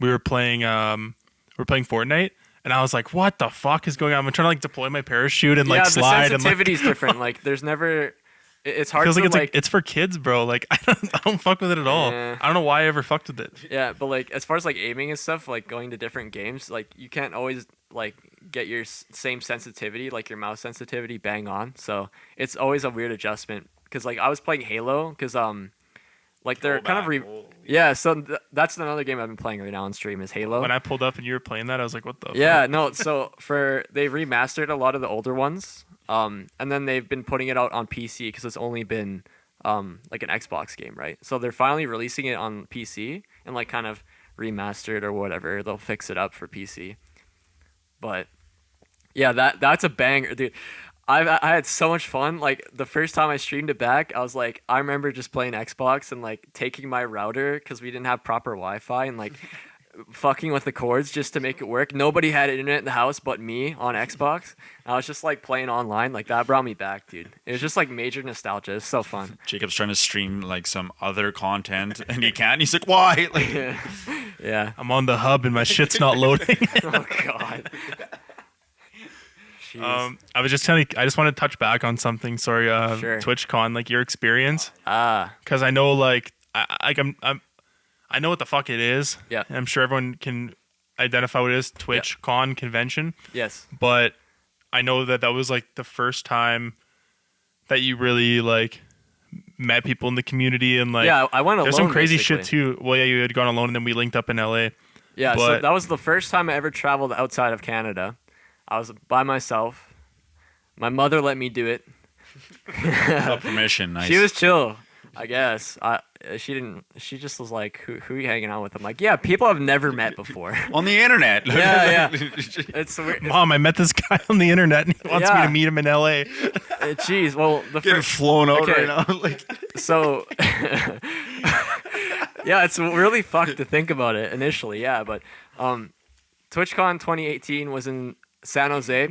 we were playing Fortnite, and I was like, what the fuck is going on? I'm trying to like deploy my parachute and like Yeah, slide the and like sensitivity's different. Like, there's never. It's hard feels to like it's like. like it's for kids, bro. Like I don't fuck with it at all. Yeah. I don't know why I ever fucked with it. Yeah, but like as far as like aiming and stuff, like going to different games, like you can't always like get your same sensitivity, like your mouse sensitivity, bang on. So it's always a weird adjustment. Cause like I was playing Halo, cause like they're kind of yeah. So that's another game I've been playing right now on stream is Halo. When I pulled up and you were playing that, I was like, what the Yeah, fuck? no. So they remastered a lot of the older ones, and then they've been putting it out on PC because it's only been like an Xbox game, right? So they're finally releasing it on PC and like kind of remastered or whatever. They'll fix it up for PC. But yeah, that's a banger, dude. I had so much fun. Like the first time I streamed it back, I was like, I remember just playing Xbox and like taking my router because we didn't have proper Wi-Fi and like fucking with the cords just to make it work. Nobody had internet in the house but me on Xbox. I was just like playing online. Like that brought me back, dude. It was just like major nostalgia. It's so fun. Jacob's trying to stream like some other content and he can't. He's like, why? Like, Yeah. I'm on the hub and my shit's not loading. Oh god. Jeez. I was just telling you, I just want to touch back on something. Sorry, Sure. TwitchCon, like your experience, Ah. because I know like I know what the fuck it is. Yeah. And I'm sure everyone can identify what it is. TwitchCon convention. Yes. But I know that was like the first time that you really like met people in the community and like Yeah, I went alone. there's some crazy basically. shit too. Well, yeah, you had gone alone and then we linked up in LA. Yeah, so But- that was the first time I ever traveled outside of Canada. I was by myself. My mother let me do it. without permission. Nice. She was chill, I guess. She didn't. She just was like, "Who are you hanging out with?" I'm like, "Yeah, people I've never met before." on the internet. Yeah, It's weird. Mom, I met this guy on the internet and he wants me Yeah. to meet him in LA. Jeez. Well, the Getting first. flown out Okay. right now. Like, So. Yeah, it's really fucked to think about it initially. Yeah, but TwitchCon 2018 was in San Jose.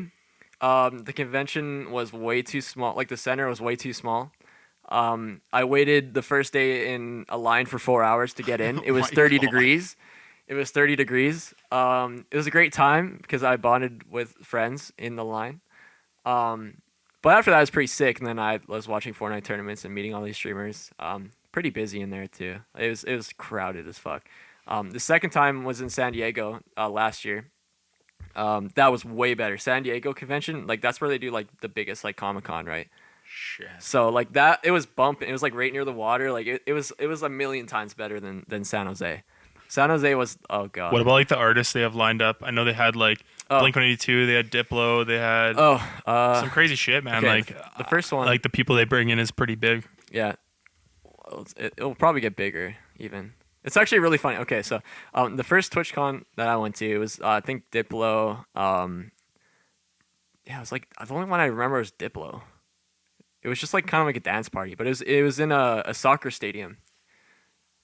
The convention was way too small. Like the center was way too small. I waited the first day in a line for 4 hours to get in. It was my 30 God. degrees. It was 30 degrees. It was a great time because I bonded with friends in the line. But after that, I was pretty sick, and then I was watching Fortnite tournaments and meeting all these streamers. Pretty busy in there too. It was crowded as fuck. The second time was in San Diego last year. That was way better. San Diego convention, like that's where they do like the biggest like Comic-Con, right? Shit. So like that, it was bumping. It was like right near the water. Like it was a million times better than San Jose. San Jose was, oh god. What about like the artists they have lined up? I know they had like Blink-182, they had Diplo, they had some crazy shit, man. Okay, Like the first one, like the people they bring in is pretty big. yeah, it'll probably get bigger even. It's actually really funny. Okay, so the first TwitchCon that I went to was I think Diplo. Yeah, it was like the only one I remember was Diplo. It was just like kind of like a dance party, but it was in a soccer stadium.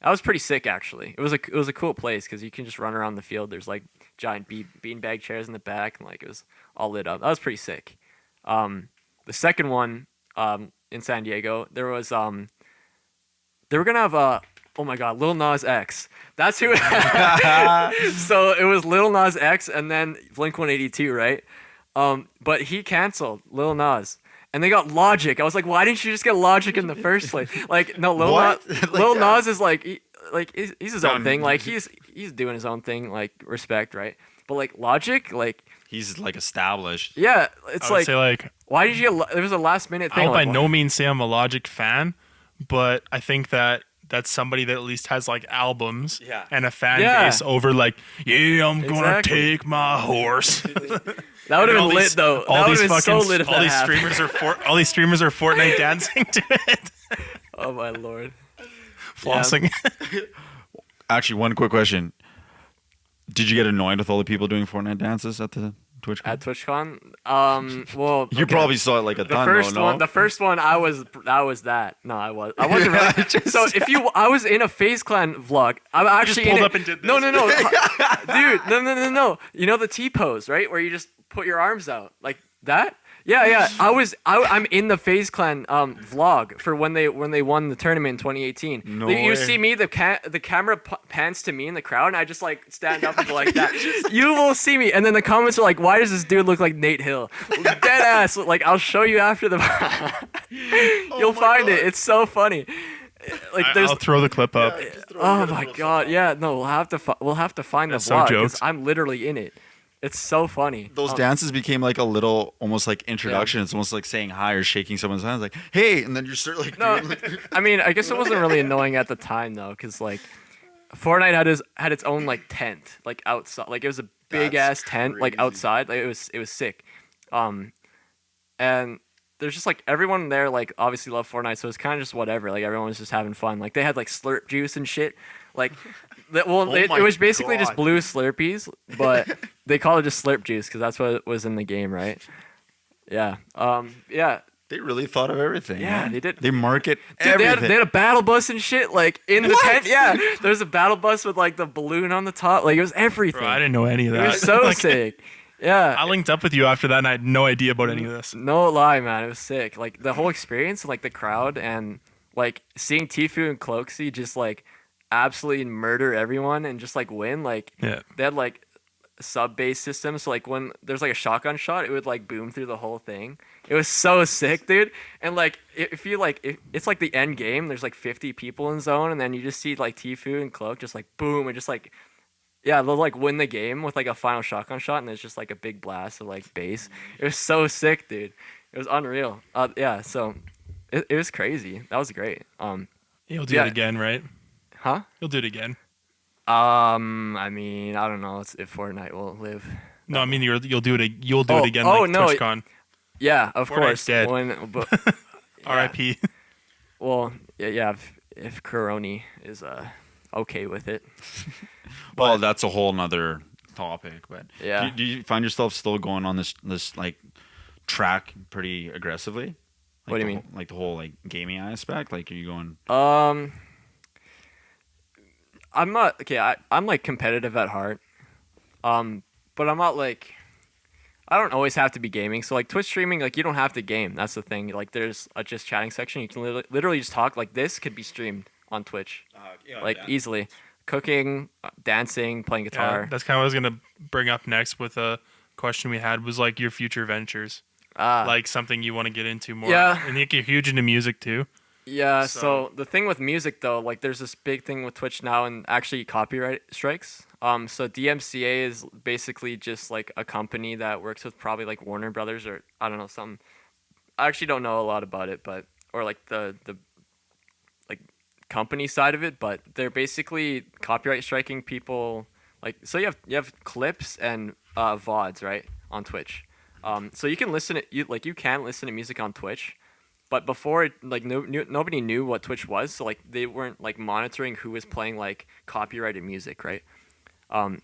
That was pretty sick, actually. It was a cool place because you can just run around the field. There's like giant beanbag chairs in the back, and like it was all lit up. That was pretty sick. The second one in San Diego, there was they were gonna have oh my god, Lil Nas X. That's who. So it was Lil Nas X and then Blink-182, right? But he canceled Lil Nas. And they got Logic. I was like, why didn't you just get Logic in the first place? Like, no, Lil Nas is like, he's his own thing. Like, he's doing his own thing. Like, respect, right? But like Logic, like He's like established. yeah, it's I would like, say like why did you get? There was a last minute thing. I'll by like, no means say I'm a Logic fan, but I think that that's somebody that at least has like albums Yeah. and a fan Yeah. base over like, yeah, I'm gonna Exactly. take my horse. that would have All been lit these- though. All That would these have been fucking so lit if all that these happened. streamers are all these streamers are Fortnite dancing to it, Oh my lord. flossing. Actually, one quick question: did you get annoyed with all the people doing Fortnite dances at the Twitch? At TwitchCon, well, You okay. probably saw it like a The ton. first though, no? one, the first one, I was that. No, I wasn't really. So I was in a FaZe Clan vlog. I'm actually pulled in up it. and did No, this. dude, no. You know the T pose, right? Where you just put your arms out like that. Yeah. I'm in the FaZe Clan vlog for when they won the tournament in 2018. No You way. see me, the camera pans to me in the crowd, and I just like stand up and go like that. You will see me, and then the comments are like, "Why does this dude look like Nate Hill?" Dead ass. Like I'll show you after the. You'll find it. It's so funny. Like there's. I'll throw the clip up. Oh my god! Yeah, no, we'll have to find That's the so vlog because jokes. I'm literally in it. It's so funny. Those dances became like a little, almost like introduction. It's almost like saying hi or shaking someone's hand, like "Hey," and then you start like. No, doing, like I mean, I guess it wasn't really annoying at the time though, because like Fortnite had its own like tent, like outside, like it was a big ass tent, like crazy. outside, like it was sick. And there's just like everyone there, like obviously love Fortnite, so it's kind of just whatever. Like everyone was just having fun. Like they had like slurp juice and shit. Like, it my was basically just God. blue Slurpees, but they call it just slurp juice because that's what was in the game, right? Yeah. Yeah. they really thought of everything. Yeah, man. they did. They market Dude, everything. they had a battle bus and shit, like in the tent. Yeah, there's a battle bus with like the balloon on the top. Like it was everything. Bro, I didn't know any of It that. was so Like, sick. Yeah. I linked up with you after that, and I had no idea about any of this. No lie, man. It was sick. Like the whole experience, like the crowd, and like seeing Tfue and Cloaksy just like absolutely murder everyone and just like win. Like Yeah. they had like sub bass systems, so like when there's like a shotgun shot, it would like boom through the whole thing. It was so sick, dude. And like if you like, it's like the end game. There's like 50 people in zone, and then you just see like Tfue and Cloak just like boom and just like. Yeah, they'll like win the game with like a final shotgun shot, and there's just like a big blast of like bass. It was so sick, dude. It was unreal. Yeah, so it was crazy. That was great. You'll do Yeah. it again, right? Huh? You'll do it again. I mean, I don't know if Fortnite will live. No, I mean you'll do it. You'll do Oh, it again. oh, Like no, TwitchCon. Yeah, of Fortnite's course. dead. But, yeah. R.I.P. Well, yeah. If Coroni is okay with it. well, that's a whole nother topic. But Yeah. do you find yourself still going on this like track pretty aggressively? Like What do you the mean? whole- like the whole like gaming aspect? Like are you going? I'm not okay. I'm like competitive at heart, but I'm not like. I don't always have to be gaming. So like Twitch streaming, like you don't have to game. That's the thing. Like there's a just chatting section. You can literally just talk. Like this could be streamed on Twitch, like easily. Cooking, dancing, playing Yeah, guitar. that's kind of what I was gonna bring up next with a question we had was like your future ventures, Ah, like something you want to get into more. Yeah. And I think you're huge into music too. Yeah, So- so the thing with music though, like there's this big thing with Twitch now and actually copyright strikes. So DMCA is basically just like a company that works with probably like Warner Brothers or I don't know, some I actually don't know a lot about it, but or like the like company side of it, but they're basically copyright striking people like so you have clips and VODs, right, on Twitch. So you can listen to you can listen to music on Twitch. But before, like nobody knew what Twitch was, so like they weren't like monitoring who was playing like copyrighted music, right?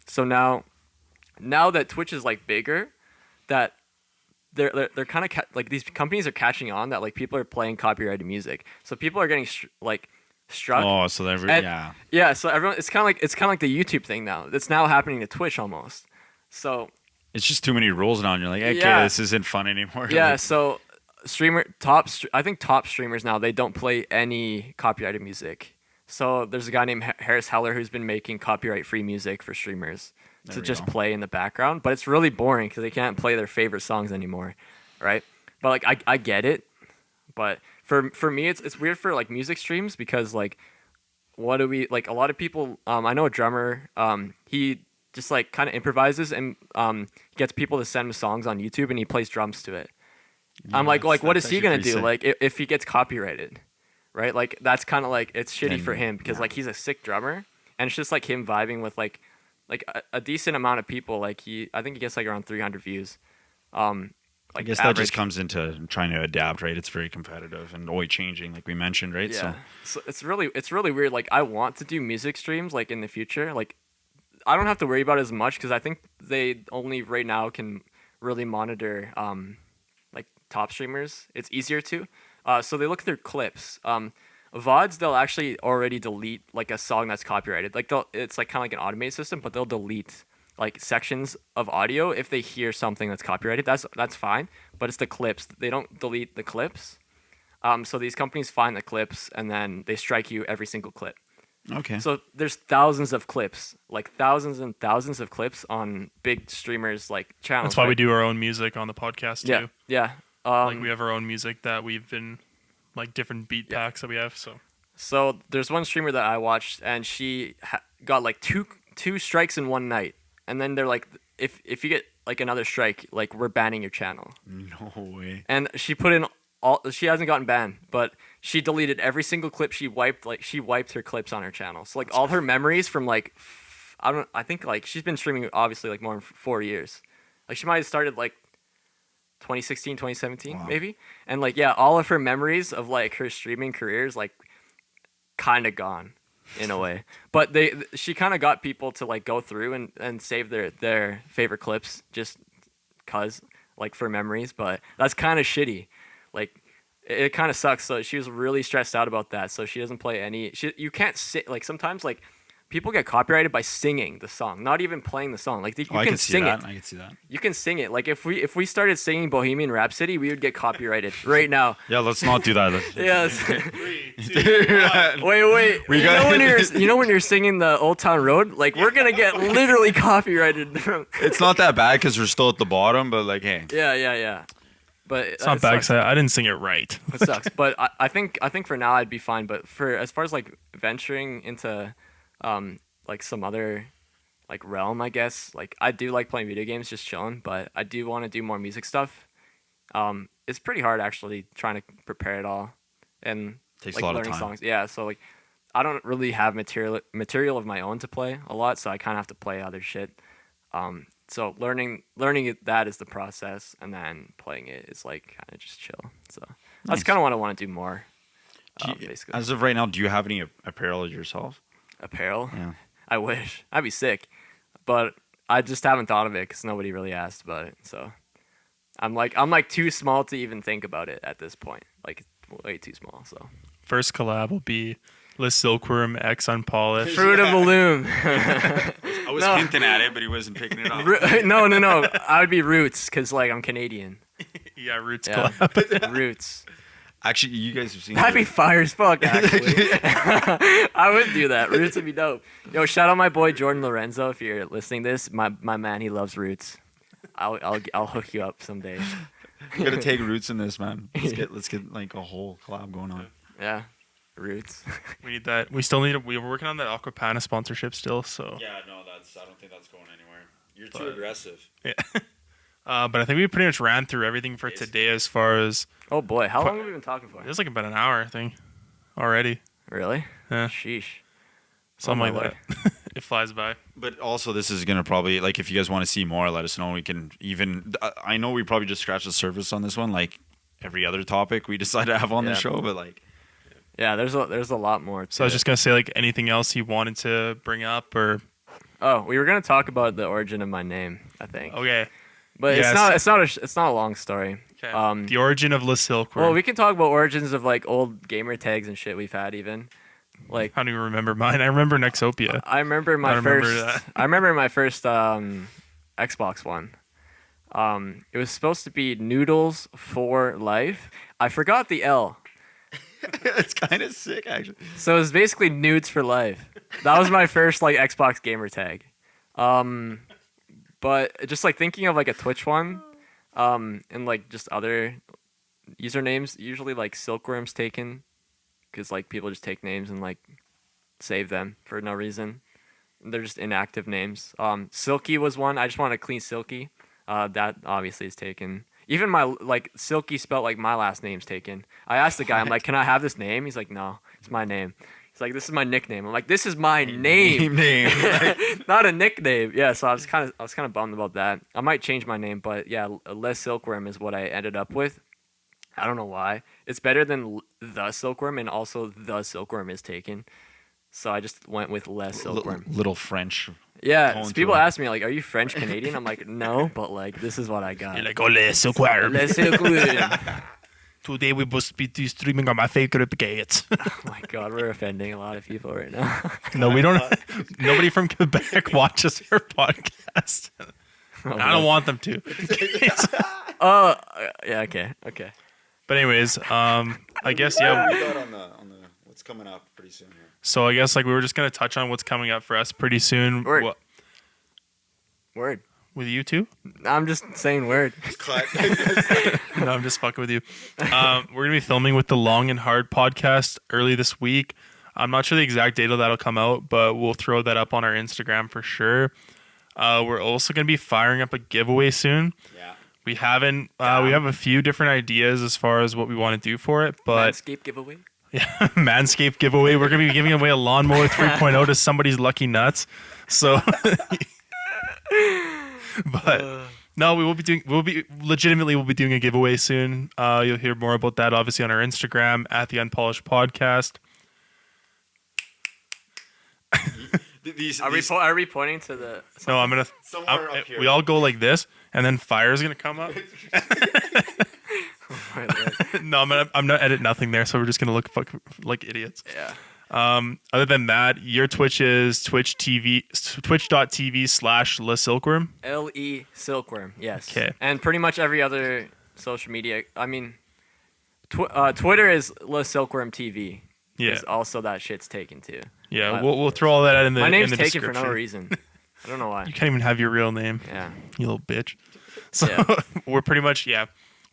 So now that Twitch is like bigger, that they're kind of like these companies are catching on that like people are playing copyrighted music, so people are getting like struck. Oh, so that And- yeah. Yeah, so everyone it's kind of like the YouTube thing now. It's now happening to Twitch almost. So It's just too many rules now, and you're like, okay, Yeah. this isn't fun anymore. yeah, Like, so I think top streamers now they don't play any copyrighted music. So there's a guy named Harris Heller who's been making copyright free music for streamers There to we just go. play in the background, but it's really boring because they can't play their favorite songs anymore, right? But like I get it, but for me it's weird for like music streams because like what do we like a lot of people I know a drummer he just like kind of improvises and gets people to send him songs on YouTube and he plays drums to it. I'm like what that's is he actually gonna pretty do sick. like if he gets copyrighted, right? Like that's kind of like it's shitty Then, for him because yeah. like he's a sick drummer and it's just like him vibing with like a decent amount of people. Like I think he gets like around 300 views. I Like guess that just average. comes into trying to adapt, right? It's very competitive and always changing, like we mentioned, right? Yeah. So it's really weird. Like I want to do music streams like in the future. Like I don't have to worry about it as much because I think they only right now can really monitor like top streamers. It's easier to. So they look at their clips. VODs they'll actually already delete like a song that's copyrighted. Like it's like kind of like an automated system, but they'll delete like sections of audio if they hear something that's copyrighted. That's fine, but it's the clips. They don't delete the clips. So these companies find the clips and then they strike you every single clip. Okay. So there's thousands of clips, like thousands and thousands of clips on big streamers like channels. That's why we right? do our own music on the podcast too. Yeah. Like we have our own music that we've been like different beat packs that we have. So there's one streamer that I watched, and she got like two strikes in one night, and then they're like, if you get like another strike, like we're banning your channel. No way. And she put in all. She hasn't gotten banned, but she deleted every single clip. She wiped her clips on her channel. So like all her memories from like, I think like she's been streaming obviously like more than 4 years. Like she might have started like 2016, 2017 Wow. maybe, and like yeah, all of her memories of like her streaming career is like kind of gone in a way. But she kind of got people to like go through and save their favorite clips just cuz like for memories, but that's kind of shitty. Like it kind of sucks. So she was really stressed out about that. So she doesn't play any you can't sit like sometimes like people get copyrighted by singing the song, not even playing the song. Like you I can can see sing that. it. I can see that. You can sing it. Like if we started singing Bohemian Rhapsody, we would get copyrighted right now. Yeah, let's not do that. Yes. 3, 2, 1. Wait. We you got- know when you're singing the Old Town Road, like we're gonna get literally copyrighted. It's not that bad because we're still at the bottom, but like, hey, Yeah. But It's not bad because I didn't sing it right. It sucks. But I think for now I'd be fine. But for as far as like venturing into like some other like realm, I guess like I do like playing video games, just chilling. But I do want to do more music stuff. It's pretty hard actually trying to prepare it all and Takes like a lot of learning time. songs. Yeah, so like I don't really have material of my own to play a lot, so I kind of have to play other shit. So learning that is the process, and then playing it is like kind of just chill. So that's Nice. kind of what I want to do more. Basically, as of right now, do you have any apparel yourself? apparel. Yeah. I wish I'd be sick, but I just haven't thought of it because nobody really asked about it. So I'm like too small to even think about it at this point. Like way too small. So First collab will be Lesilkworm X Unpolished. Fruit of the Loom. I was No. hinting at it, but he wasn't picking it up. No. I would be Roots because like I'm Canadian. Yeah, Roots Yeah. collab. Roots. Actually, you guys have seen. That'd be fire as fuck, actually. I would do that. Roots would be dope. Yo, shout out my boy Jordan Lorenzo if you're listening to this. My man, he loves Roots. I'll hook you up someday. You gotta take roots in this, man. Let's get like a whole collab going on. Yeah. Roots. We need that. We still need. We were working on that Aquapana sponsorship still. So Yeah, no, I don't think that's going anywhere. You're too But- aggressive. yeah. But I think we pretty much ran through everything for today as far as Oh boy, how long have we been talking for? it was like about an hour, I think, already. Really? Yeah. Sheesh. Something my like that. It flies by. But also, this is gonna probably like if you guys want to see more, let us know. We can even. I know we probably just scratched the surface on this one, like every other topic we decide to have on the Yeah. show. But like, Yeah, there's a lot more. So I was just gonna say like anything else you wanted to bring up or Oh, we were gonna talk about the origin of my name, I think. okay. But Yes. it's not a long story. Okay. The origin of Lesilkworm. Well, we can talk about origins of like old gamer tags and shit we've had even. Like How do you remember mine? I remember Nexopia. I remember my I remember first that. I remember my first Xbox one. It was supposed to be Noodles for Life. I forgot the L. it's kind of sick actually. So it was basically Nudes for Life. That was my first like Xbox gamer tag. But just like thinking of like a Twitch one, and like just other usernames, usually like Silkworm's taken, because like people just take names and like save them for no reason. They're just inactive names. Silky was one. I just want to clean Silky. That obviously is taken. Even my like Silky spelt like my last name's taken. I asked the guy, I'm like, can I have this name? He's like, no, it's my name. He's like, this is my nickname. I'm like, this is my name, not a nickname. Yeah, so I was kind of bummed about that. I might change my name, but yeah, Lesilkworm is what I ended up with. I don't know why. It's better than the Silkworm, and also the Silkworm is taken. So I just went with Lesilkworm. Little French. Yeah, tone so to people it. ask me like, "Are you French Canadian?" I'm like, "No," but like, this is what I got. You're like, oh, Lesilkworm. Lesilkworm. Today we must be streaming on my favorite gates. Oh my god, we're offending a lot of people right now. No, we don't. Nobody from Quebec watches our podcast. I don't want them to. Oh, yeah, okay. But anyways, I guess yeah. We got on the what's coming up pretty soon here. So I guess like we were just gonna touch on what's coming up for us pretty soon. Word. What, Word. with you too? I'm just saying word. No, I'm just fucking with you. We're gonna be filming with the Long and Hard podcast early this week. I'm not sure the exact date that'll come out, but we'll throw that up on our Instagram for sure. We're also gonna be firing up a giveaway soon. Yeah. We haven't. We have a few different ideas as far as what we want to do for it, but Manscaped giveaway. yeah, Manscaped giveaway. We're gonna be giving away a lawnmower 3.0 to somebody's lucky nuts. So, but no, we'll be doing a giveaway soon. You'll hear more about that obviously on our Instagram at the Unpolished Podcast. Are we pointing to the? No, I'm gonna. Somewhere up here. We all go like this, and then fire's gonna come up. No, I'm not edit nothing there, so we're just gonna look like idiots. Yeah. Other than that, your Twitch is twitch.tv/Lesilkworm. LE Silkworm. Yes. 'Kay. And pretty much every other social media. I mean, Twitter is Lesilkworm TV. Yeah, 'Cause also that shit's taken too. yeah. We'll throw all that in the. My name's in the taken for no description. reason. I don't know why. You can't even have your real name, Yeah. you little bitch. So Yeah. we're pretty much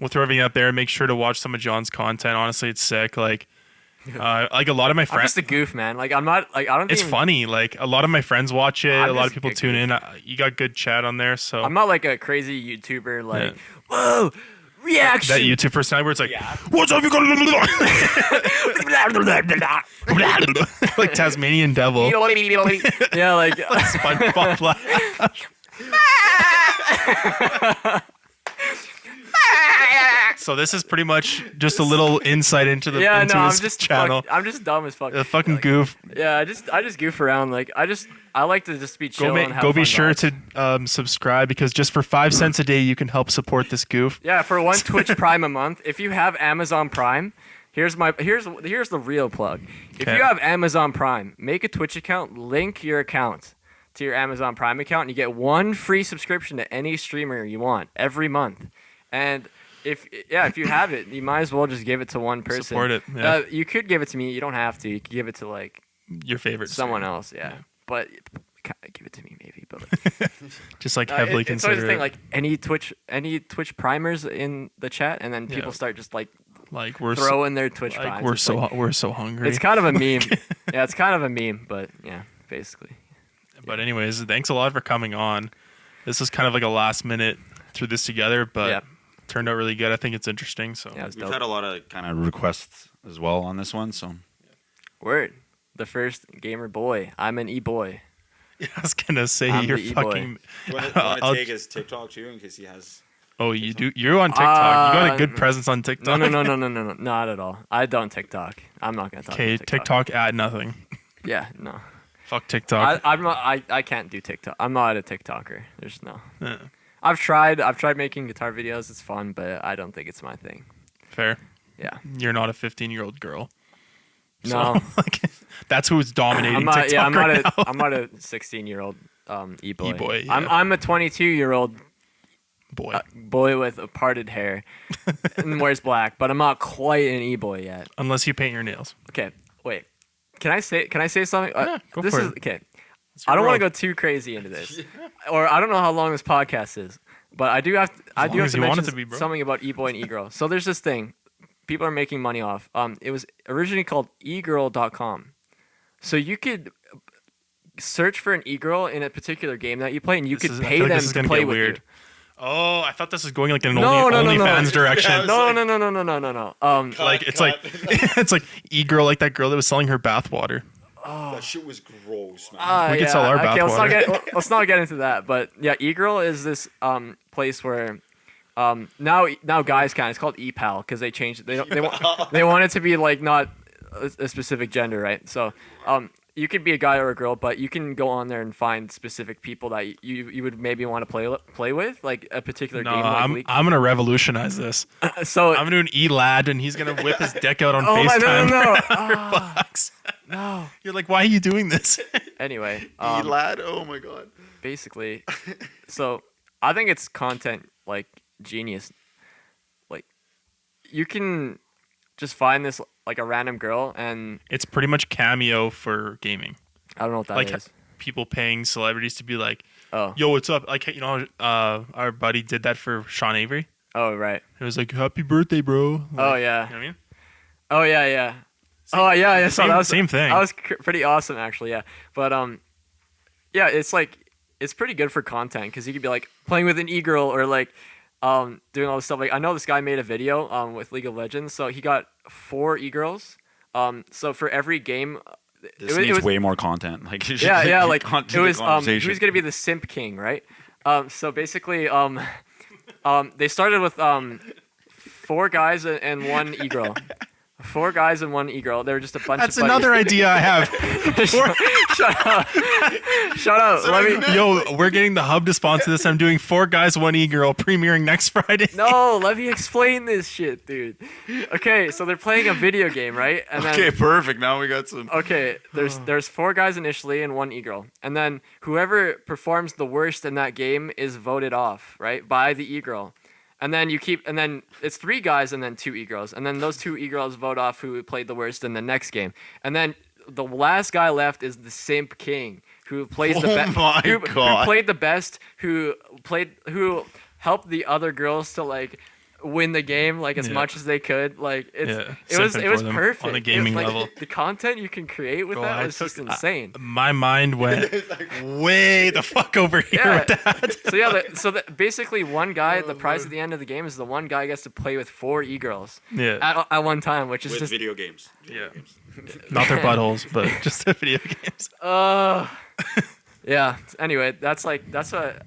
We'll throw everything up there. Make sure to watch some of John's content. Honestly, it's sick. Like a lot of my I'm friends. just a goof, man. Like I'm not. Like I don't. It's even, funny. Like a lot of my friends watch it. I'm A lot of just people a tune goof. in. You got good chat on there. So I'm not like a crazy YouTuber. Like, Yeah. whoa, reaction. that YouTube personality where it's like, what's up? You got like Tasmanian devil. Yeah, like SpongeBob So this is pretty much just a little insight into the yeah. into No, I'm his just channel. I'm just dumb as fuck. The fucking Like, goof. Yeah, I just goof around. Like I like to just be chill Go and have go be fun sure vibes. to subscribe because just for 5 cents a day you can help support this goof. Yeah, for one Twitch Prime a month. If you have Amazon Prime, here's the real plug. If Okay. you have Amazon Prime, make a Twitch account, link your account to your Amazon Prime account, and you get one free subscription to any streamer you want every month. And if you have it, you might as well just give it to one person. Support it, yeah. You could give it to me. You don't have to. You could give it to like Your favorite someone streamer. else. Yeah. But give it to me maybe. But Just like heavily it's always consider the thing. it. Like any Twitch primers in the chat, and then people Yeah. start just like Like we're throw in their Twitch like primes. we're so hungry. It's kind of a meme. Yeah, it's kind of a meme, but yeah, basically. But anyways, thanks a lot for coming on. This was kind of like a last minute threw this together, but turned out really good. I think it's interesting. So Yeah, it's We've dope. had a lot of kind of requests as well on this one. So Word. The first gamer boy. I'm an e-boy. yeah, I was gonna say I'm you're the e-boy. fucking. want I'll- to take his TikTok too in case he has. Oh, you do. You're on TikTok. You got a good presence on No, TikTok. no, not at all. I don't TikTok. I'm not gonna talk. Okay, about TikTok. TikTok at nothing. Yeah, no. Fuck TikTok. I'm not. I can't do TikTok. I'm not a TikToker. There's no. Yeah, I've tried making guitar videos. It's fun, but I don't think it's my thing. fair. Yeah. You're not a 15-year-old girl. No. Like, that's who's dominating I'm not. TikTok Yeah, I'm right not now. a. I'm not a 16-year-old e-boy. E-boy, yeah. I'm a 22-year-old Boy, boy with a parted hair and wears black, but I'm not quite an e-boy yet. unless you paint your nails. Okay, wait. Can I say something? Yeah, go this for is it. okay. It's your I don't want to world. go too crazy into this, or I don't know how long this podcast is, but I do have to. I do long have as to you want mention it to be, bro. something about e-boy and e-girl. So there's this thing people are making money off. It was originally called egirl.com. So you could search for an e-girl in a particular game that you play, and you I could feel pay like them this is to gonna play get with weird. you. Oh, I thought this was going like in an No, no, no, no. OnlyFans direction. No. Like it's like it's like e-girl, like that girl that was selling her bathwater. That shit was gross, man. We could sell our okay, bathwater. let's not get into that. But yeah, eGirl is this place where now guys can. It's called ePal because they changed it. They want it to be like not a specific gender, right? So you could be a guy or a girl, but you can go on there and find specific people that you would maybe want to play with, like a particular No, game. Like League. I'm gonna revolutionize this. So I'm gonna do an e-lad, and he's gonna whip his dick out on oh my FaceTime. no. Fucks. No. You're like, why are you doing this? Anyway, lad, oh my god. basically, so I think it's content like genius. Like you can just find this like a random girl, and It's pretty much Cameo for gaming. I don't know what that Like is. people paying celebrities to be like, Oh, "Yo, what's up?" Like, you know, our buddy did that for Sean Avery. oh right. It was like, "Happy birthday, bro." Like, Oh You yeah. know what I mean? Oh yeah. Oh yeah. Yeah. So Same- that was same thing. That was pretty awesome, actually. Yeah. But yeah, it's like it's pretty good for content because you could be like playing with an e-girl or like doing all this stuff. Like I know this guy made a video with League of Legends, so he got 4 e-girls. So for every game, This needs way more content. Like yeah, like onto it the was he conversation. was gonna be the simp king, right? So basically they started with 4 guys and 1 e-girl. 4 guys and 1 e-girl. They were just a bunch That's of buddies. another idea I have. Shut up. Let me Yo, we're getting the hub to sponsor this. I'm doing 4 guys, 1 e-girl premiering next Friday. No, let me explain this shit, dude. Okay, so they're playing a video game, right? And then Okay, perfect. Now we got some. okay, there's 4 guys initially and 1 e-girl. And then whoever performs the worst in that game is voted off, right? By the e-girl. And then it's 3 guys and then 2 e-girls. And then those 2 e-girls vote off who played the worst in the next game. And then the last guy left is the simp king who plays the best. my Who God. played the best? Who helped the other girls to like win the game like as Yeah. much as they could. Like it simping was for them perfect on a gaming like, level. The content you can create with Bro, that I was just took- insane. My mind went way the fuck over here Yeah. with that. So yeah, basically one guy, the prize at the end of the game is the one guy gets to play with 4 e-girls Yeah. at one time, which is With just video games. Yeah. Not their buttholes, but just the video games. yeah. Anyway, that's what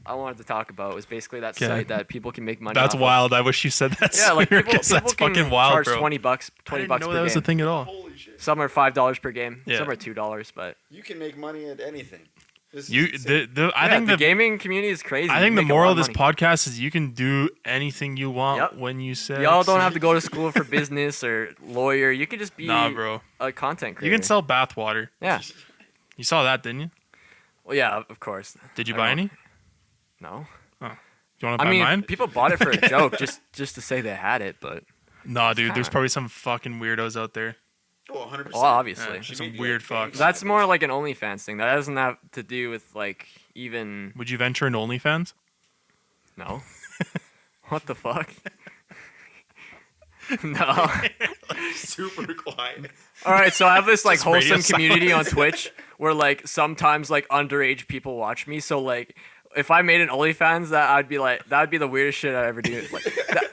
I wanted to talk about. Was basically that Okay. site that people can make money. That's off wild. I wish you said that. Of. Yeah, like sooner, people 'cause that's can fucking wild, charge bro. $20 I didn't bucks know per that was game. a thing at all. Holy shit. Some are $5 per game. Yeah. Some are $2, but You can make money at anything. This is You, insane. I yeah, think the gaming community is crazy. I You think the make a moral lot of this money. podcast is you can do anything you want Yep. when you say. Y'all don't have to go to school for business or lawyer. You can just be Nah, bro. a content creator. You can sell bathwater. Yeah. You saw that, didn't you? Well, yeah, of course. Did you I buy don't- any? No. You want to I buy mean, mine? people bought it for a joke, just to say they had it, but Nah, dude. There's kinda- probably some fucking weirdos out there. Oh, 100%. well, obviously. Yeah, some weird fucks. That's more like an OnlyFans thing. That doesn't have to do with like even Would you venture into OnlyFans? no. What the fuck? No. Super quiet. All right, so I have this like Just radio wholesome community on Twitch where like sometimes like underage people watch me. So like if I made an OnlyFans, that'd be the weirdest shit I ever do.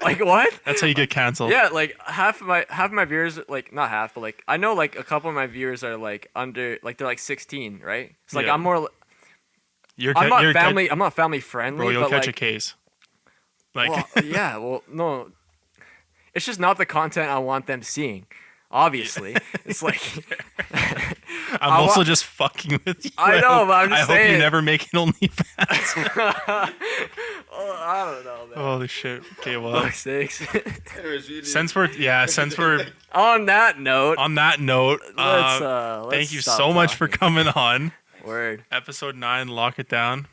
Like what? That's how you get canceled. Yeah, like half of my viewers, like not half, but like I know like a couple of my viewers are like under, like they're like 16, right? It's like Yeah. I'm more. You're I'm not you're family. I'm not family friendly. Bro, you'll but catch like, a case. Like, well, yeah. Well, no. It's just not the content I want them seeing. Obviously, it's like I'm also just fucking with you. I know, but I'm just I hope saying. you never make an OnlyFans. I don't know, man. Holy shit. Okay, well, Fuck's sakes. since we're On that note, on that note, let's thank you stop so much for talking. coming on. Word. Episode 9, lock it down.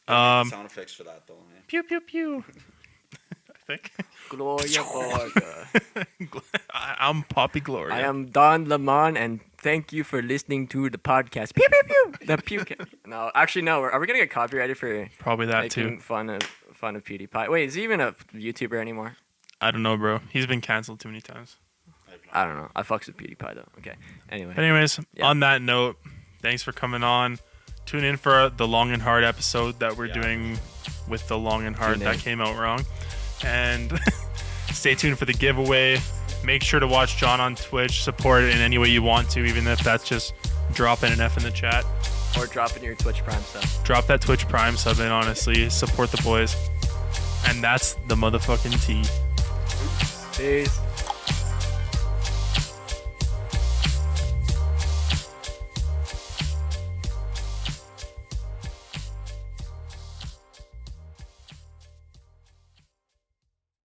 Sound effects for that though, man. Pew pew pew. I think Gloria Borga. I'm Poppy Gloria. I am Don Lemon, and thank you for listening to the podcast. Pew pew pew. The pew. No, actually, no. Are we gonna get copyrighted for Probably that making too. fun of PewDiePie? Wait, is he even a YouTuber anymore? I don't know, bro. He's been canceled too many times. I don't know. I fucks with PewDiePie though. Okay. Anyway. But anyways, Yeah. on that note, thanks for coming on. Tune in for the Long and Hard episode that we're doing with the Long and Hard Tune that in. came out wrong. And stay tuned for the giveaway. Make sure to watch John on Twitch. Support it in any way you want to, even if that's just dropping an F in the chat. Or dropping your Twitch Prime stuff. Drop that Twitch Prime sub in, honestly. Support the boys. And that's the motherfucking tea. Peace.